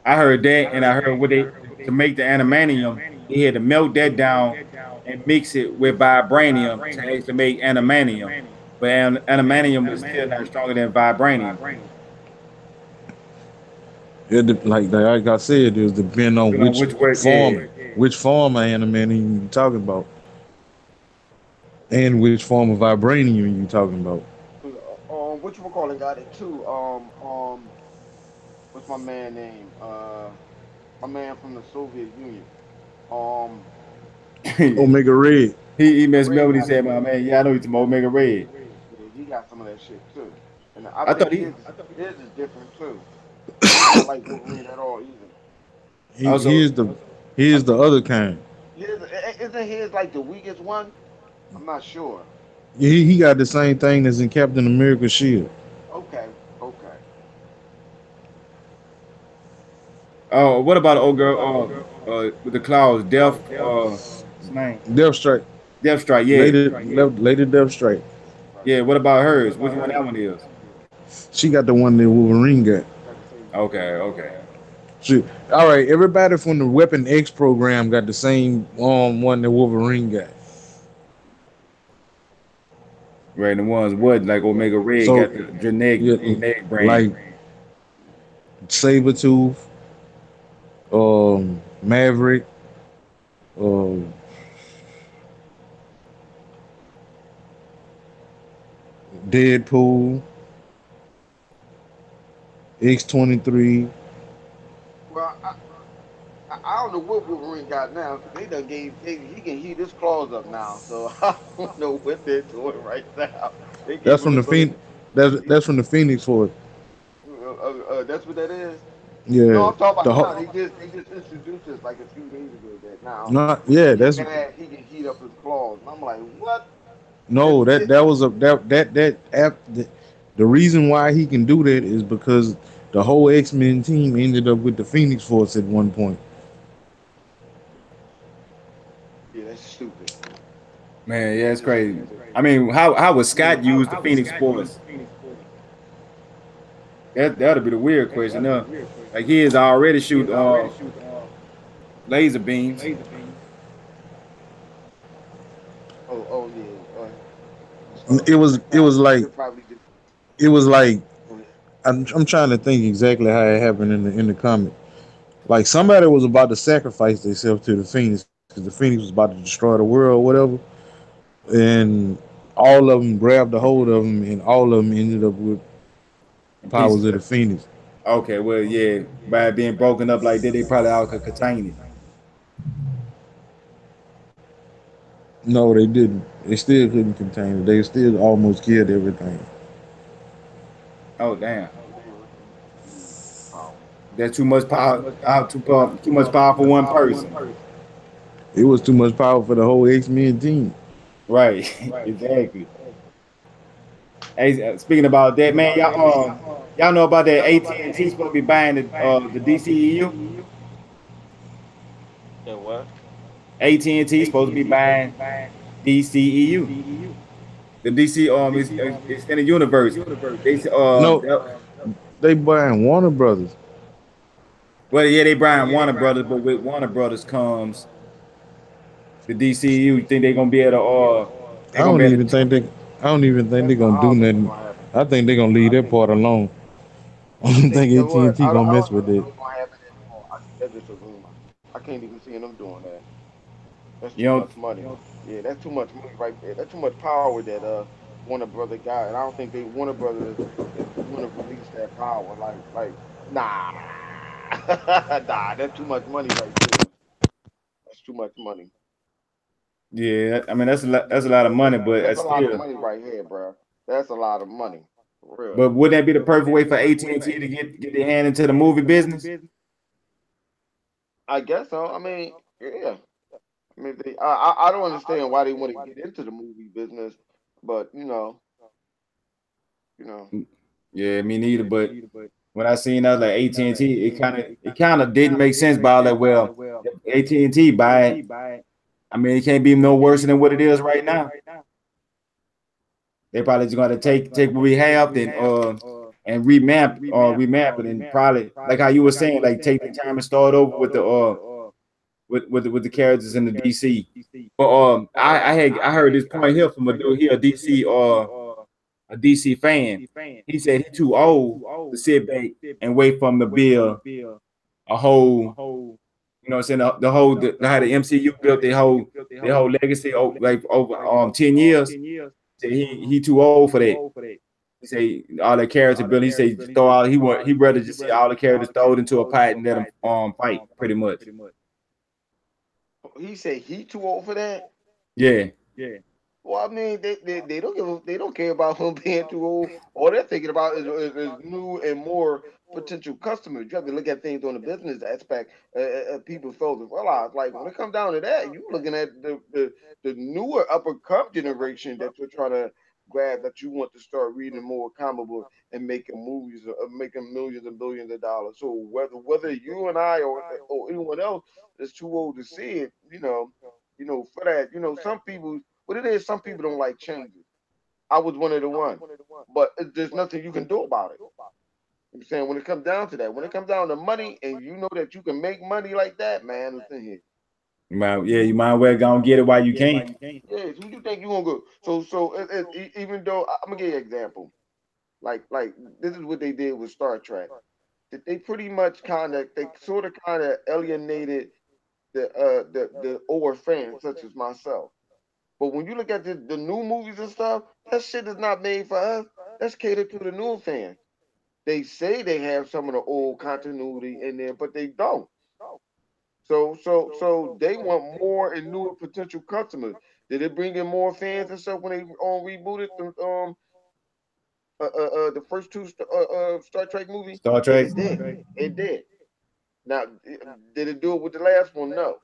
I heard that, and I heard what they to make the animanium, they had to melt that down and mix it with vibranium to actually make animanium. But animanium is still not stronger than vibranium. Like I said, it was depending on You know which way? Yeah. which form of animanium you talking about, and which form of vibranium you talking about. What you call it got it too. What's my man name? My man from the Soviet Union. Um, he Omega Red. he messed me up Red when he got said, "My man, yeah, I know he's more Omega Red." yeah, he got some of that shit too. And I I thought think he his is different too. He's not like Wolverine at all either. also. Here's the other kind. His isn't his like the weakest one? I'm not sure. He got the same thing as in Captain America's shield. Okay, okay. Oh, what about the old girl? With the claws, Death. What's his name? Death Strike. Death Strike. Yeah, Lady Death Strike. Right. yeah. What about hers? Which one that one is? She got the one that Wolverine got. Got the same one. Okay, okay. She, all right, everybody from the Weapon X program got the same one that Wolverine got. Right, the ones what like Omega Red So got the genetic like brand. Sabretooth, Maverick, uh, Deadpool, X-23. Well, I don't know what Wolverine got now because they done he can heat his claws up now. So I don't know what they're doing right now. They That's gave him from the the ability. Phoenix. That's from the Phoenix Force. That's what that is. No, Yeah, I'm talking the about now. whole, They just introduced this like a few days ago that now not if he yeah. get That's mad he can heat up his claws. And I'm like, what? no. That was a that app. The reason why he can do that is because the whole X-Men team ended up with the Phoenix Force at one point. Yeah, that's stupid. Man, yeah, it's crazy. I mean, how would Scott use the Phoenix Force? That'll be the weird question. Like he is already shoot laser beams. Oh yeah. It was it was like He'll probably just. it was like Oh, yeah. I'm trying to think exactly how it happened in the comic. Like somebody was about to sacrifice themselves to the Phoenix because the Phoenix was about to destroy the world or whatever, and all of them grabbed a hold of him, and all of them ended up with And powers pieces of of the Phoenix. okay, well, yeah, by it being broken up like that, they probably all could contain it. No, they didn't. They still couldn't contain it. They still almost killed everything. Oh damn, Mm, power. that's too much power. Too much power for one person. It was too much power for the whole X Men team. Right, exactly. Hey, speaking about that, man, y'all know about that AT&T supposed to be buying the DCEU. And what? AT&T supposed to be buying DCEU. The DC is extended universe. They No, they buying Warner Brothers. well, yeah, they buying Warner Brothers, but with Warner Brothers comes the DCU. You think they're gonna be able to I they're gonna don't be able even to think they. I don't even think they're That's gonna I do don't think it's nothing. gonna happen. I think they're gonna leave that part alone. I I don't think think you know AT and what? T gonna mess with I don't it. think it's gonna happen at all. I think that's just a rumor. I can't even see them doing that. That's you too know much money. Yeah, that's too much money right there. That's too much power that Warner Brother got, and I don't think they Warner Brothers is going to release that power. Nah, nah, that's too much money right there. That's too much money. yeah, I mean that's a lot of money, but That's a lot of still. money right here, bro. That's a lot of money, for real. But wouldn't that be the perfect way for AT&T to get their hand into the movie business? I guess so. I mean, yeah. I mean, I don't understand why they want to get into the movie business, but you know, Yeah, me neither. But when I seen that like AT&T, it kind of didn't make sense by all that. Well, if AT&T buy it, I mean it can't be no worse than what it is right now. They probably just going to take what we have and remap it and probably like how you were saying like take the time and start over with the with the characters in the DC. But I heard this point here from a dude here a DC fan. He said he too old to sit back and wait for him to build a whole, you know, what I'm saying how the MCU built their whole legacy like over 10 years. Said he too old for that. He say all the character build. He say just throw out. He rather just see all the characters thrown into a pot and let them fight pretty much. he said he too old for that. Yeah, Well, I mean, they don't they don't care about him being too old. All they're thinking about is new and more potential customers. You have to look at things on the business aspect. People fail to realize, like when it comes down to that, you looking at the newer upper come generation that you're trying to grab, that you want to start reading more comic books and making movies, making millions and billions of dollars. So whether you and I or anyone else is too old to see it, for that, some people. What it is, some people don't like changes. I was one of the ones, but there's nothing you can do about it. I'm saying when it comes down to that, when it comes down to money, and you know that you can make money like that, man, listen here. you might well go and get it while you can. Yeah, who you think you gonna go? Even though I'm gonna give you an example, like this is what they did with Star Trek. That they pretty much they sort of kind of alienated the older fans such as myself. But when you look at the new movies and stuff, that shit is not made for us. That's catered to the new fans. They say they have some of the old continuity in there, but they don't. So they want more and newer potential customers. Did it bring in more fans and stuff when they rebooted the first two Star Trek movies? Star Yeah, Trek. it did. It did. Now, did it do it with the last one? No.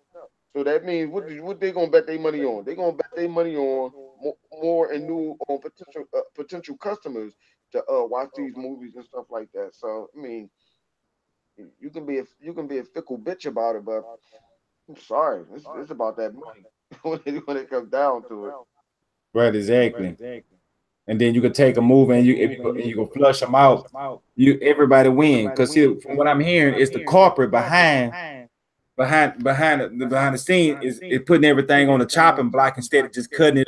So that means what they gonna bet their money on? They gonna bet their money on more and new on potential customers to watch these movies and stuff like that. So I mean, you can be a fickle bitch about it, but I'm sorry, it's about that money when it comes down to it. Right, exactly. And then you could take a move and you go flush them out. You everybody win because from what I'm hearing, it's the corporate behind the scene is putting everything on the chopping block instead of just cutting it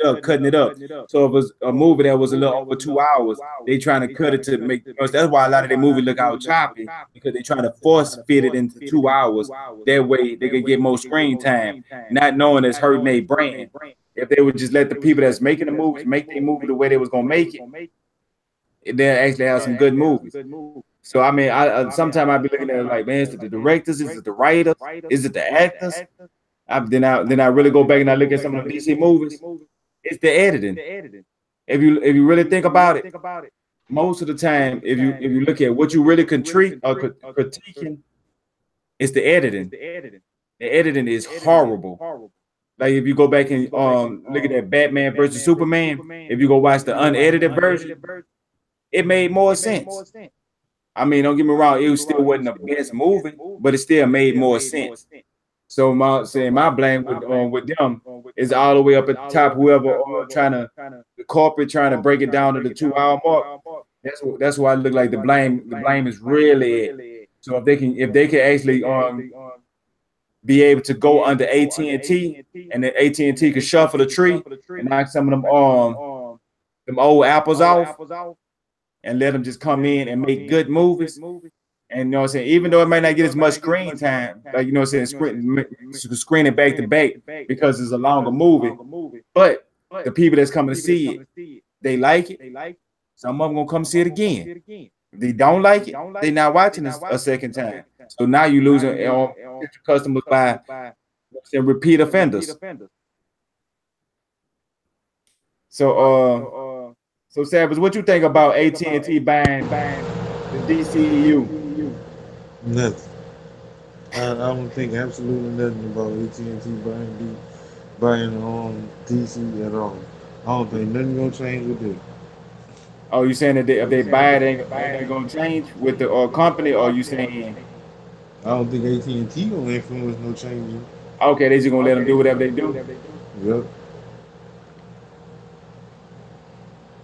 up. So if it was a movie that was a little over 2 hours, they trying to cut it to make. That's why a lot of their movies look out choppy because they trying to force fit it into 2 hours. That way they can get more screen time, not knowing it's hurting their brand. If they would just let the people that's making the movies make their movie the way they was gonna make it, they'll actually have some good movies. So I mean, I sometimes I be looking at it like, man, is it the directors? Is it the writers? Is it the actors? Then I really go back and I look at some of the DC movies. It's the editing. If you really think about it, most of the time, if you look at what you really critiquing, it's the editing. The editing is horrible. Like if you go back and look at that Batman versus Superman, if you go watch the unedited version, it made more sense. I mean, don't get me wrong, it was still wasn't the best movie, but it still made more sense. So my blame with them is all the way up at the top. Whoever trying to the corporate trying to break it down to the 2 hour mark. That's why I look like the blame is really it. So if they can actually be able to go under AT&T and then AT&T could shuffle the tree and knock some of them old apples off and let them just come in and make good movies. And you know what I'm saying, even though it might not get as much screen time, like you know what I'm saying, screen it back to back because it's a longer movie. But the people that's coming to see it, they like it. Some of them gonna come see it again. If they don't like it, they not watching a second time. So now you losing customers by repeat offenders. So Savage, what you think about AT&T buying the DCEU? Nothing. I don't think absolutely nothing about AT&T buying DC at all. I don't think nothing gonna change with it. Oh, you saying that if they buy it, ain't gonna change with the company, or you saying I don't think AT&T gonna influence no changes. okay, they just gonna let them do whatever they do? Yep.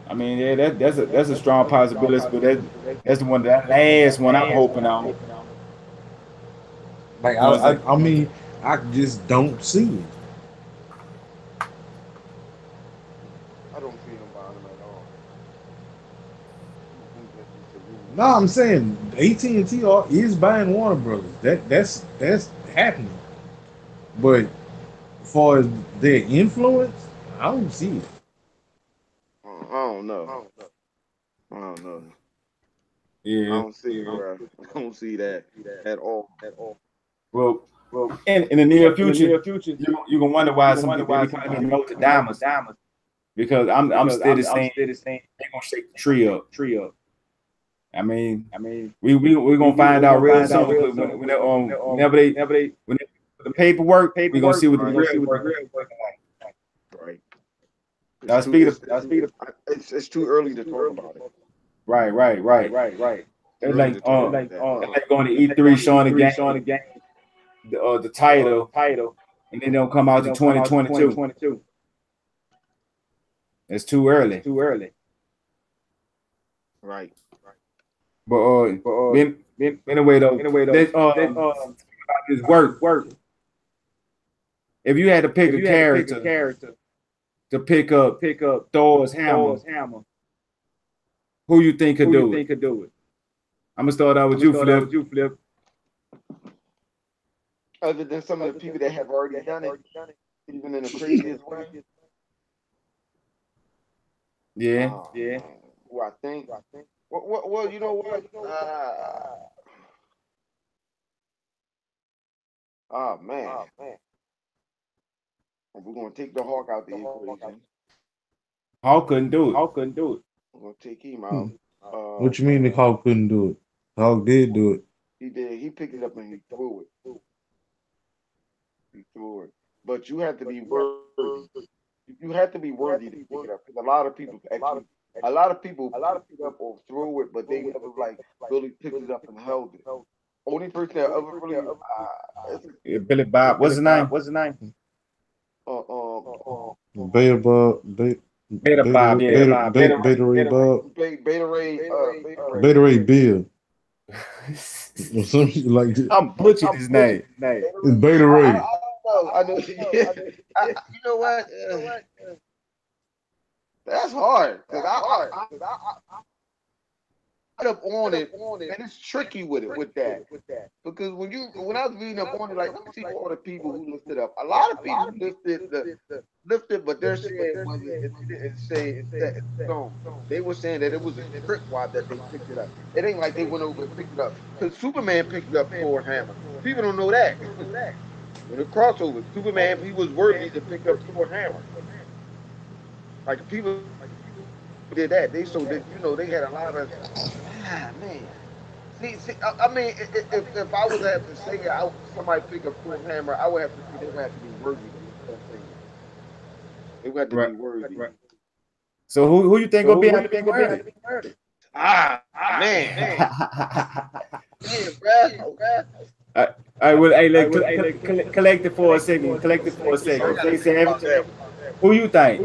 I mean, yeah, that's a strong possibility, but that's that last one I'm hoping on. Like You know what I'm saying? I mean, I just don't see it. I don't see him buying them at all. I think that's just a rumor. No, I'm saying AT&T is buying Warner Brothers. That's happening. But as far as their influence, I don't see it. I don't know. I don't know. I Yeah. don't see it, bro. I don't see that at all. Well, in the near future, you gonna wonder why some people they calling me Nostradamus because I'm steady saying they're gonna shake the tree up. I mean, we gonna find out real soon because when they put the paperwork, we gonna see what the real work is looking like. Right. It's Now too speaking it's of it's too early to talk about it. right. Too It's early like to talk about that. it's like going to E3 showing the game, the title, and then they'll come out to 2022. It's too early. Right. But anyway though, this work. If you had to pick a character to pick up Thor's hammer, who you think could do it? I'm gonna start out with you, Flip. Other than some of the people that have already done it, even in the craziest way. Yeah. Man. Who I think? Well, you know what? Oh man. We're gonna take the Hawk out the equation. Hawk couldn't do it. We're gonna take him out. What you mean the Hawk couldn't do it? The Hawk did do it. He did. He picked it up and he threw it. But you have to be worthy. You have to be worthy to pick it up because a lot of people picked it up or threw it, but they never like really picked it up and held it. Only person that ever really Billy Bob, what's his name? uh, um Beta Bob, Beta Bob, yeah. Beta Ray Bob, Beta Ray Beta Ray Bill, or something like that. I'm butchering his name. It's Beta Ray. I know. Yeah. You know what? That's hard because I up on it, and it's tricky with that because when I was reading up on it, like let me see all the people who lifted up. A lot of people lifted, but they're saying it didn't say it's set in stone. They were saying that it was a tripwire that they picked it up. It ain't like they went over and picked it up because Superman picked up Thor's hammer. People don't know that. In the crossover, Superman he was worthy to pick up Thor's hammer. Like people did that. They so that they had a lot of man. See, I mean, if I was to have to say somebody pick up Thor's hammer, I would have to say they would have to be worthy to pick that thing up. They would have to Right. be worthy. So who you think gonna be able to be worthy? Ah, man. Man, bro. All right, well, hey, collect it for a second. Collect it for a second. Say Savage, who you think?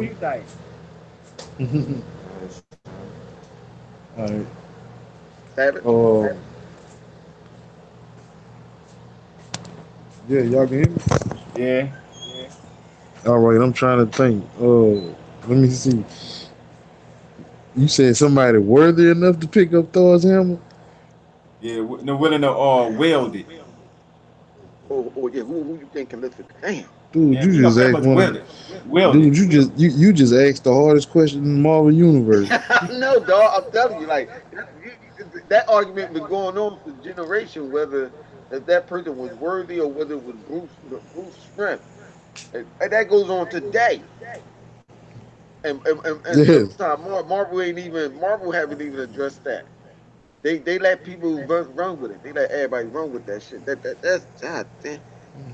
All right. Savage. Yeah, y'all can hear me? Yeah, All right, I'm trying to think. Let me see. You said somebody worthy enough to pick up Thor's hammer? yeah, no willing to weld it. Oh yeah, who you think can lift it? Damn. Dude, Yeah, you you know, just pretty asked much one weld of it. Weld it. dude, you just asked the hardest question in the Marvel Universe. No, dog. I'm telling you, like that argument been going on for generation, whether if that person was worthy or whether it was Bruce strength. And that goes on today. And Yes. sometimes Marvel haven't even addressed that. They let people run with it. They let everybody run with that shit. That's God damn.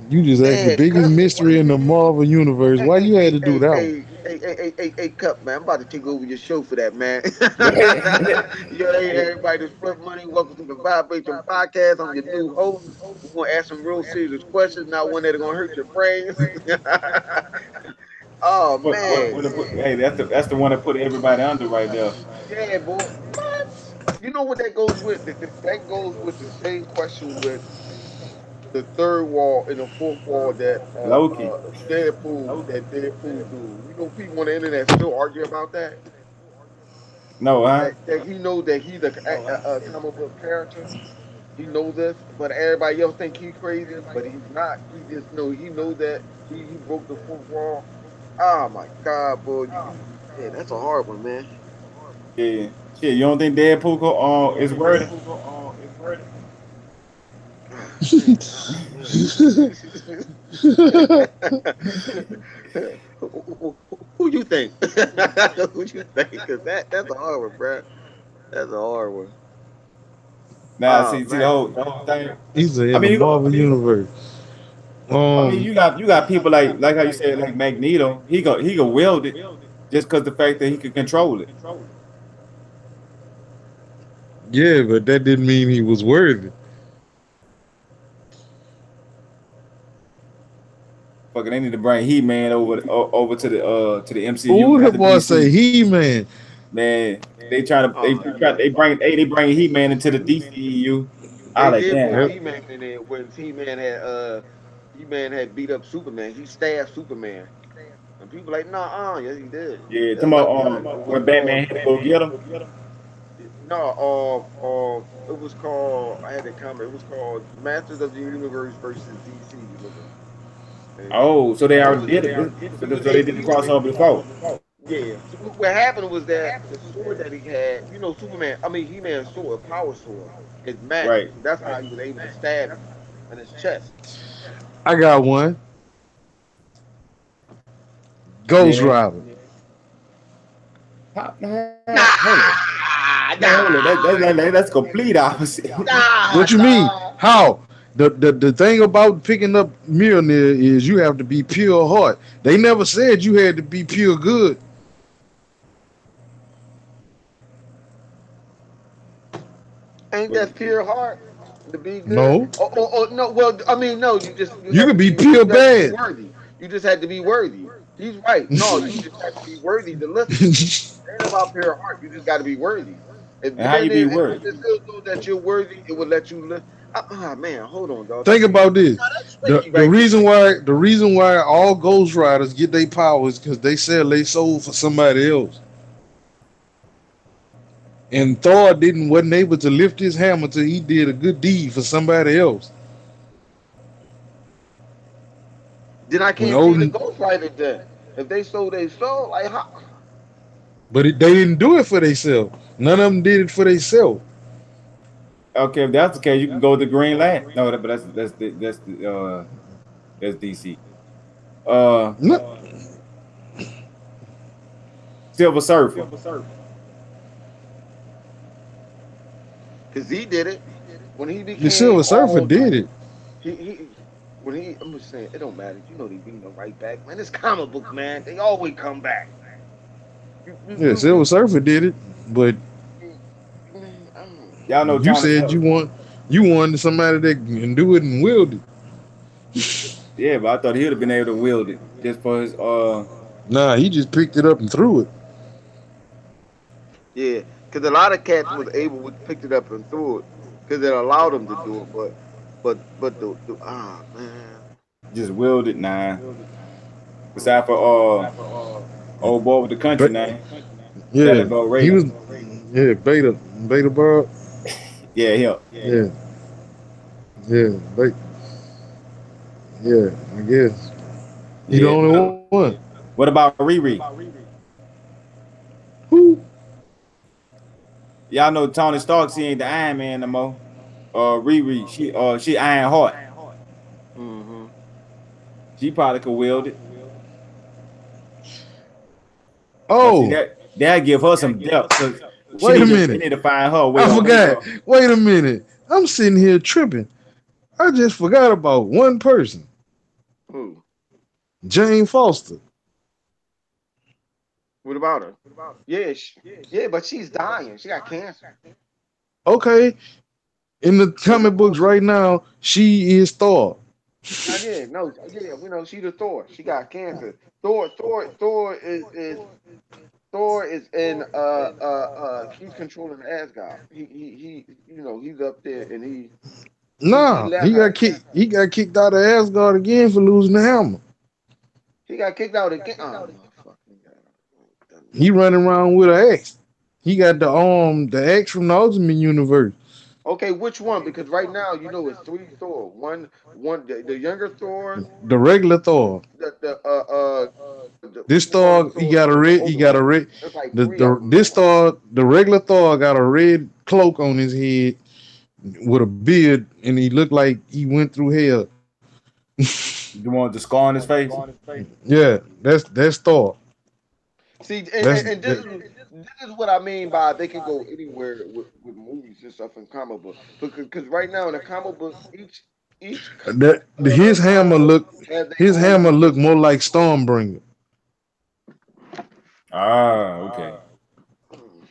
You just asked the Hey, biggest Cup. mystery in the Marvel Universe. Why you had to do that one? Cup, man. I'm about to take over your show for that, man. Yeah. Yo, hey, everybody that's Flip Money. Welcome to the Vibration Podcast. I'm your new host. We're gonna ask some real serious questions, not one that's gonna hurt your brains. Oh man. Hey, that's the one that put everybody under right there. Yeah, boy. What? You know what that goes with? That goes with the same question with the third wall and the fourth wall that Loki. Deadpool do. You know, people on the internet still argue about that. No, huh? That he know that he's a comic book character. He know this, but everybody else think he's crazy, but he's not. He know that he broke the fourth wall. Oh my God, boy, yeah, that's a hard one, man. Yeah. Shit, you don't think Deadpool is worthy? Ah, man, who you think? Who you think? Because that's a hard one, bro. That's a hard one. Nah, Oh see man. the whole thing. He's I in the mean, Marvel Universe. you got people like how you said like Magneto. He go wield it just because the fact that he could control it. Yeah, but that didn't mean he was worthy. Fucking, they need to bring He Man over to the MCU, Who not the the boy say DC. he man? Man, they Man. bring He Man into the DCEU. I They like did put damn. Yep. He-Man in there when He-Man had beat up Superman. He stabbed Superman. And people like, nah, yes he did. Yeah, That's talking what about it was when Batman called. had to go get him. No, it was called. I had a comment. It was called Masters of the Universe versus DC. And Oh, so they it already was did it. it was So they did the crossover before. yeah. So what happened was that the sword that he had, Superman. I mean, He-Man's sword, power sword, is magic. Right. So that's how he was able to stab him in his chest. I got one. Ghost Yeah. Rider. Hold on. Nah, No, hold on. nah, That's complete opposite. nah, What you mean? nah. How? The thing about picking up Mjolnir is you have to be pure heart. They never said you had to be pure good. Ain't that pure heart to be good? No. No. Well, I mean, no. You You have could to be be pure bad. worthy. You just had to be worthy. He's right. No, you just have to be worthy to lift it. It ain't about pure heart. You just got to be worthy. If And how you be if worthy? it still know that you're worthy, it will let you lift. Man, hold on, dog. Think about this. That's The tricky the right reason why the reason why all Ghost Riders get their powers because they sell their soul for somebody else. And Thor didn't wasn't able to lift his hammer till he did a good deed for somebody else. Then I When can't see the Odin, Ghost Rider then. If they sold their soul, like how? they didn't do it for themselves. None of them did it for themselves. Okay, if that's the case, you can go to Green Lantern. No, but that's DC. Uh, No, Silver Surfer. Because he did it when he the became Silver Surfer all. did it. He when he I'm just saying it don't matter. They bring them right back, man. It's comic books, man. They always come back. You you Yeah, you Silver you, Surfer did it, but you Y'all know You Tony said Stark. you wanted somebody that can do it and wield it. Yeah, but I thought he'd have been able to wield it just for his Nah, he just picked it up and threw it. Yeah, because a lot of cats was able to pick it up and threw it because it allowed them to do it. But the man, just wield it. Nah. Besides for old boy with the country But name, yeah, Belly Boy he Ray. was beta bird. Yeah, him. Yeah, yeah, but yeah, I guess he the Yeah. only one. What about Riri? Who? Y'all know Tony Stark. She ain't the Iron Man no more. Riri, she Iron Heart. hmm She probably could wield it. Now see Oh, that give her some depth because wait a they minute. need to find her a way I to make forgot. her. Wait a minute. I'm sitting here tripping. I just forgot about one person, who? Jane Foster. What about her? Yeah, yeah, but she's dying. She got cancer. Okay, in the comic books right now, she is Thor. Yeah, no, yeah, we know she's a Thor. She got cancer. Thor is in he's controlling Asgard. He's up there and he Nah, left her. He got kicked out of Asgard again for losing the hammer. He got kicked out again. Oh my fucking god. He running around with an axe. He got the axe from the Ultimate Universe. Okay, which one? Because right now, it's three Thor. One, the younger Thor, The regular Thor. what This you call them Thor, Thor, the he older got a one. red. There's like three of them This now. Thor, the regular Thor, got a red cloak on his head with a beard, and he looked like he went through hell. You want the scar on his face? Yeah, that's Thor. See, That's and that, this is what I mean by they can go anywhere with movies and stuff in comic book. Because right now in the comic book, that comic book has their his own hammer looked universe. more like Stormbringer. Ah, okay. Hmm,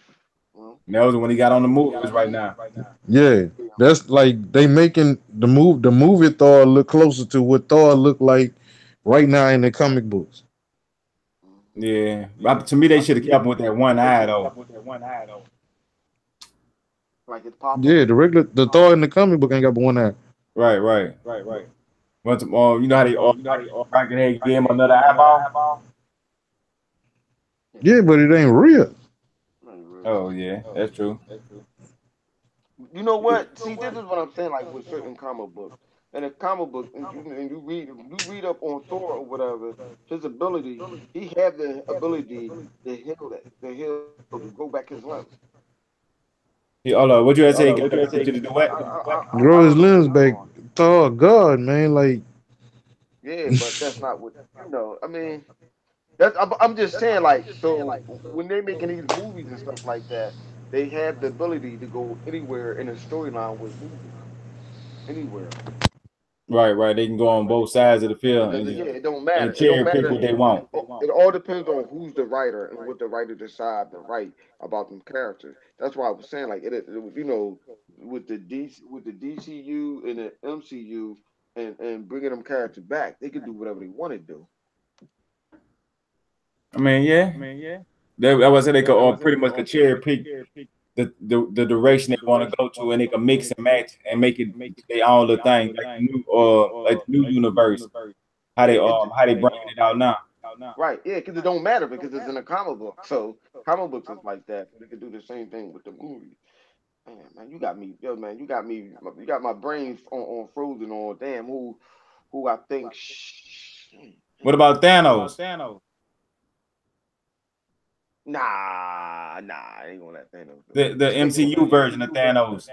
well, That was when he got on the movies right now. Yeah, yeah. that's like they making the movie Thor look closer to what Thor look like right now in the comic books. Mhm. Yeah, but to me they should have kept him with that one eye though. Like it's Papa. Yeah, the Thor in the comic book ain't got but one eye. Right, right. But you know how they Frankenhead gave him another eyeball? Yeah, but it ain't real. Not real. Oh yeah, that's true. You know Yeah. what? See, this is what I'm saying. Like with certain comic books, and a comic book, and you read up on Thor or whatever. His ability, he had the ability to heal, to grow back his limbs. Hold on, what you had to say? He got the ability to do what? I Grow his don't know what's limbs going back. on. Thor, God, man, like Yeah, but that's not what I mean, I'm just saying. Like, so when they're making these movies and stuff like that, they have the ability to go anywhere in a storyline with movies, anywhere. Right, right. They can go on both sides of the field and just Yeah, it don't matter. and It don't cherry pick matter. what they want. It all depends on who's the writer and what the writer decide to write about them characters. That's why I was saying like with the DCU and the MCU and bringing them characters back, they could do whatever they want to do. I mean, yeah. I was say they could pretty much could cherry pick the direction they want to go to, and they can mix and match and make it their own little thing, like the new universe. Yeah, How they bringing it out now? right. Yeah, because it don't matter because it's in a comic book. So comic books is like that. So they could do the same thing with the movies. Man, you got me, yo, man. You got my brain on frozen. On damn, who I think. What about Thanos? Nah, I ain't gonna let Thanos do The it. MCU version of Thanos.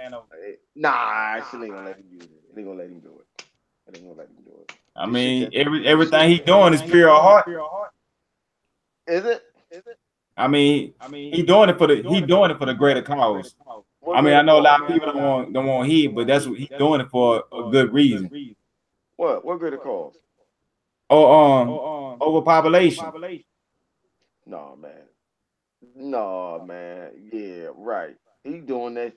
Nah, I still ain't gonna let him use it. They ain't gonna let him do it. I ain't gonna let him do it. I The shit mean, that the shit. everything he doing is pure heart. Is it? I mean, he doing it for the greater cause. What I mean, greater I know a cause? lot of people don't want heat, but that's what he's doing it for a good reason. What? What greater cause? Or overpopulation. No, man. No, man. Yeah, right. He doing that.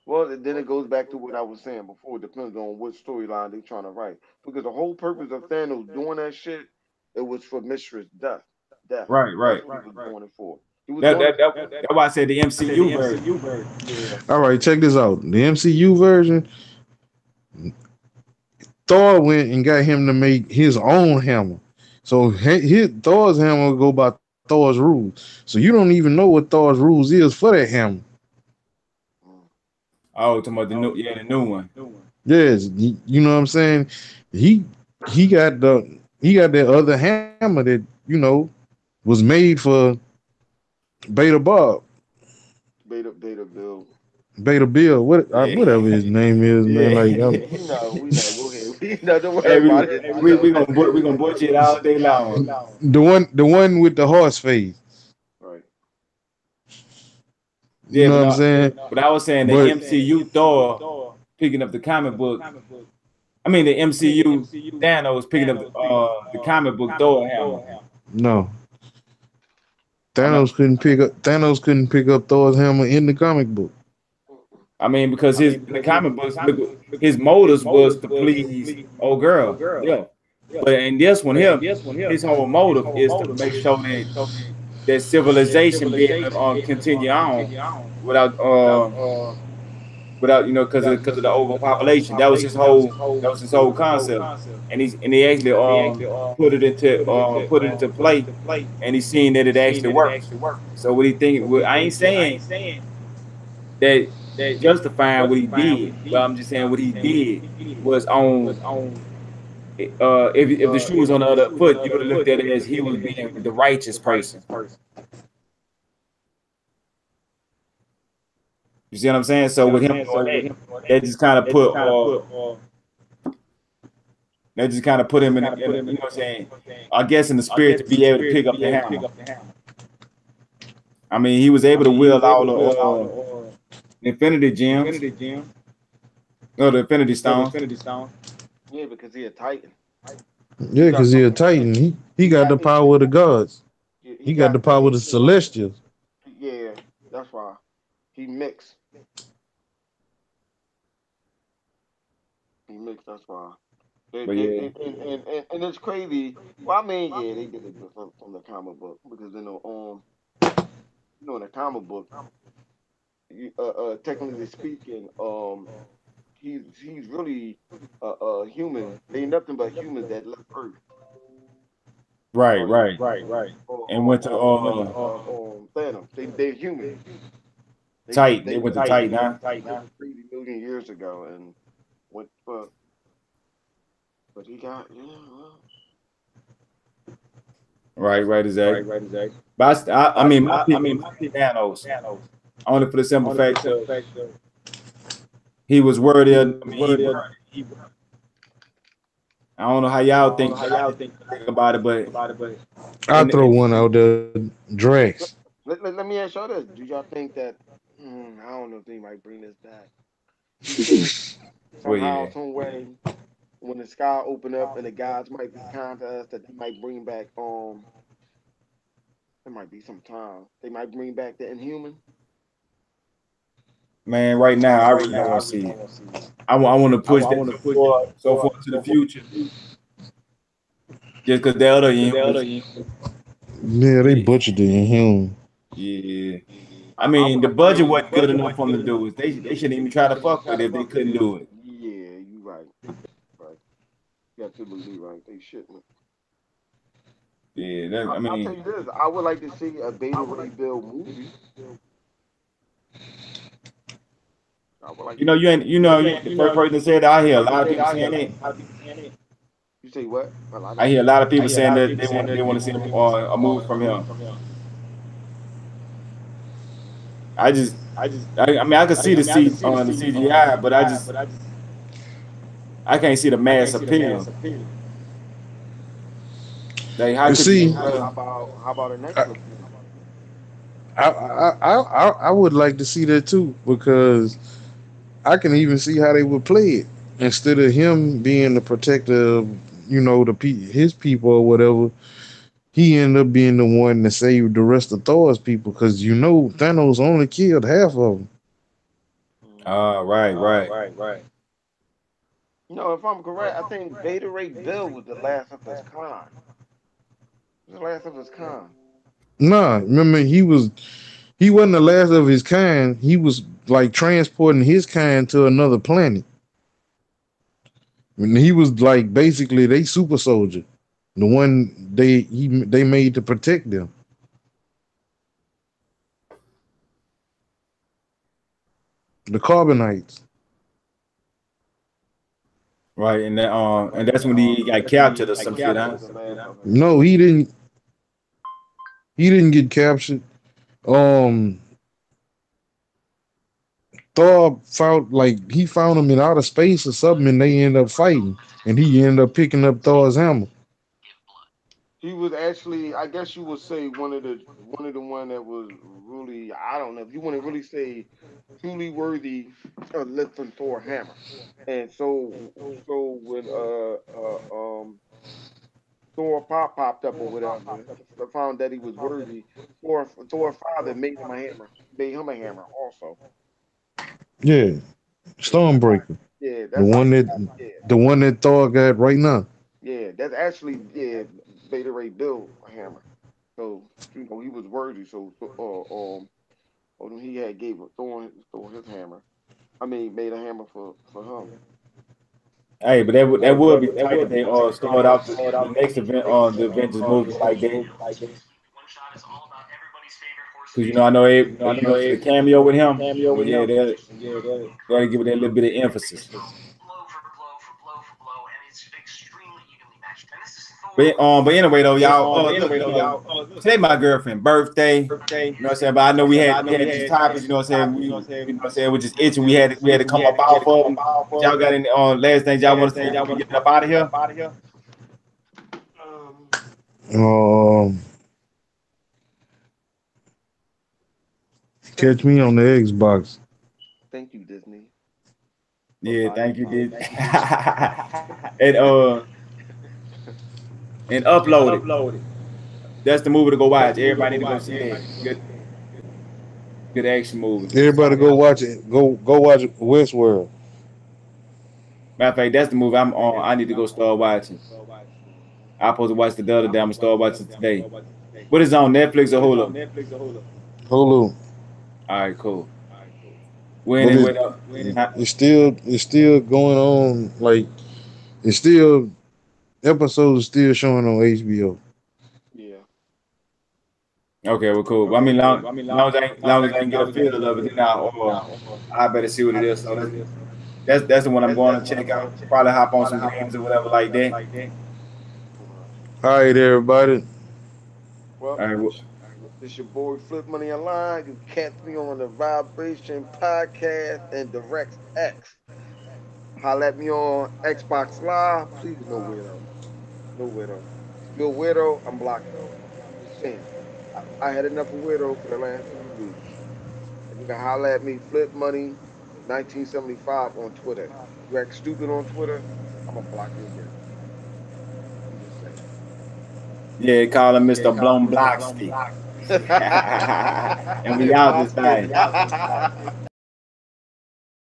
Well, then it goes back to what I was saying before. It depends on what storyline they're trying to write. Because the whole purpose of Thanos doing that shit, it was for Mistress Death. Death. Right, That's right. what he was doing it for. He was That doing that it. that that's why I said the MCU version. Yeah. All right, check this out. The MCU version, Thor went and got him to make his own hammer. So his Thor's hammer go by Thor's rules. So you don't even know what Thor's rules is for that hammer. Mm. Oh, talking about the new one. Yes, you know what I'm saying. He he got the he got that other hammer that was made for Beta Bob, Beta Bill. Beta Bill, Yeah, whatever his name is, man. yeah. Like, We know. Go ahead. We know. Don't worry Hey, about it. We we know. we gonna we gonna butcher it all day long. the one with the horse face. Right. You Yeah, know what I'm saying? but I was saying the But MCU Thor picking up the comic book. I mean the MCU Thanos picking up the comic book Thor hammer. no, I know. Thanos couldn't pick up Thor's hammer in the comic book. I mean because his in the comic books, look, his motives was to please old girl. Yeah, but in this one here, his whole motive is to make sure that civilization be able to continue on without because of the overpopulation. That was his whole concept, and he actually put it into play, and he's seeing that it actually works. So what he think? Well, I ain't saying that justifying what he did, but I'm just saying what he did was on. If the shoe was on the other foot, you would have looked at it as he was being the righteous person. You see what I'm saying? So with him doing that, that just kind of put that just kind of put him in you know what I'm saying? I guess in the spirit to be able to pick up the hammer. I mean, he was able to wield all the Infinity Gems, or the Infinity Stones. Yeah, because he a Titan. He Yeah, got because he some. a Titan. He He got got. the power of the gods. He He got got. the power of the celestials. Yeah, that's why he mixed. He mixed. That's why. But yeah, And it's crazy. Well, I mean, yeah, they did it from the comic book because in the comic book, technically speaking, he's really human. They nothing but humans that left Earth. right, Or right. And went to Thanos. They're human. Titan. They went to Titan, huh? Lived 3 million years ago and went but he got Right, right, exactly. But I mean, my pick Thanos only for the simple fact of he was worthy. I mean, I don't know how y'all think, but I just think about it. But I in throw one out there, Drax. let me ask y'all this. Do y'all think that I don't know if they might bring this back. Do you think well, somehow, yeah, some way, when the sky open up and the gods might be kind to us, that they might bring back there might be some time. They might bring back the Inhuman. man. Right now, I really don't want to see it. I want to push that so far to the future, just because the other humans. Yeah, they butchered the Inhuman. Yeah, I I mean, the I think budget wasn't good enough for them to do it. They shouldn't even try to fuck with it if they couldn't do it. yeah, you right. Right. You absolutely right. They shouldn't. Yeah, I I'll tell mean, you this. I would like to see a Beta Ray Bill movie. I would like to see that. you ain't the first person that said that. I hear a lot of people saying it. You say what? A lot of I hear a people. lot of people saying that they want to see a movie from him. I just I mean I could see the CGI, but I can't see the mass appeal. Like how You could you see, How about a Netflix movie? I would like to see that too because I can even see how they would play it instead of him being the protector of his people or whatever. He ended up being the one that saved the rest of Thor's people because Thanos only killed half of them. Right, right. No, if I'm correct, I think Beta Ray Bill was the last of his kind. Was the last of his kind. Nah, remember he wasn't the last of his kind. He was like transporting his kind to another planet. And he was like basically they super soldier, the one they made to protect them. The Carbonites. Right, and that's when he got captured or some shit, He huh? was the last of his No, kind. he didn't get captured. Um Thor found like he found him in outer space or something, and they end up fighting, and he ended up picking up Thor's hammer. He was actually, I guess you would say, one of the one that was really, I don't know if you want to really say truly worthy of lifting Thor hammer. And so when Thor popped up or whatever, found that he was worthy. Thor father made him a hammer also. Yeah, Yeah, Stormbreaker, yeah, the that's how. one that Yeah, the one that Thor got right now. yeah, that's actually Beta Ray built a hammer. So he was worthy. He had gave Thor his hammer. I mean, made a hammer for him. Hey, but that would be tight if they start out the next event on the Avengers movie like that. Because I know the cameo with him. Well, yeah, they'll give it that little bit of emphasis. But anyway though, y'all. Look, today my girlfriend's birthday. You know what I'm saying? But I know we had these topics. You know what I'm saying? We're just itching. We had to come up off of them. But y'all got any last things y'all want to say before we get up out of here? Um, Um, thank Catch you, me on the Xbox. thank you, Disney, for Yeah, buying thank you, me. dude. and uh and upload it. That's the movie to go watch. Everybody need to go see that. Good action movie. Everybody go watch it. Go watch Westworld. Matter of fact, that's the movie I'm on. I need to go start watching. I supposed to watch the other day. I'm gonna start watching today. What is on Netflix or Hulu? Hulu. All right, cool. When But and it when huh? it's still going on. Like it's still episodes still showing on HBO. Yeah. Okay, well, cool. Well, I mean, long as I can get a feel of it, then I better see what it is. So that's the one I'm going to check out. Probably hop on some games or whatever like that. Right. All right, everybody. Well, All right, well, this your boy Flip Money Online. You catch me on the Vibration Podcast and Direct X. Holla at me on Xbox Live. Please, no weirdo. No weirdo. If you're a weirdo, I'm blocking you. I'm just saying. I had enough of weirdo for the last 3 weeks. And you can holla at me, Flip Money 1975 on Twitter. You act stupid on Twitter, I'm gonna block you again. I'm just saying. yeah, call him Mr. Bloom Blocksky. And we out this Block thing. it.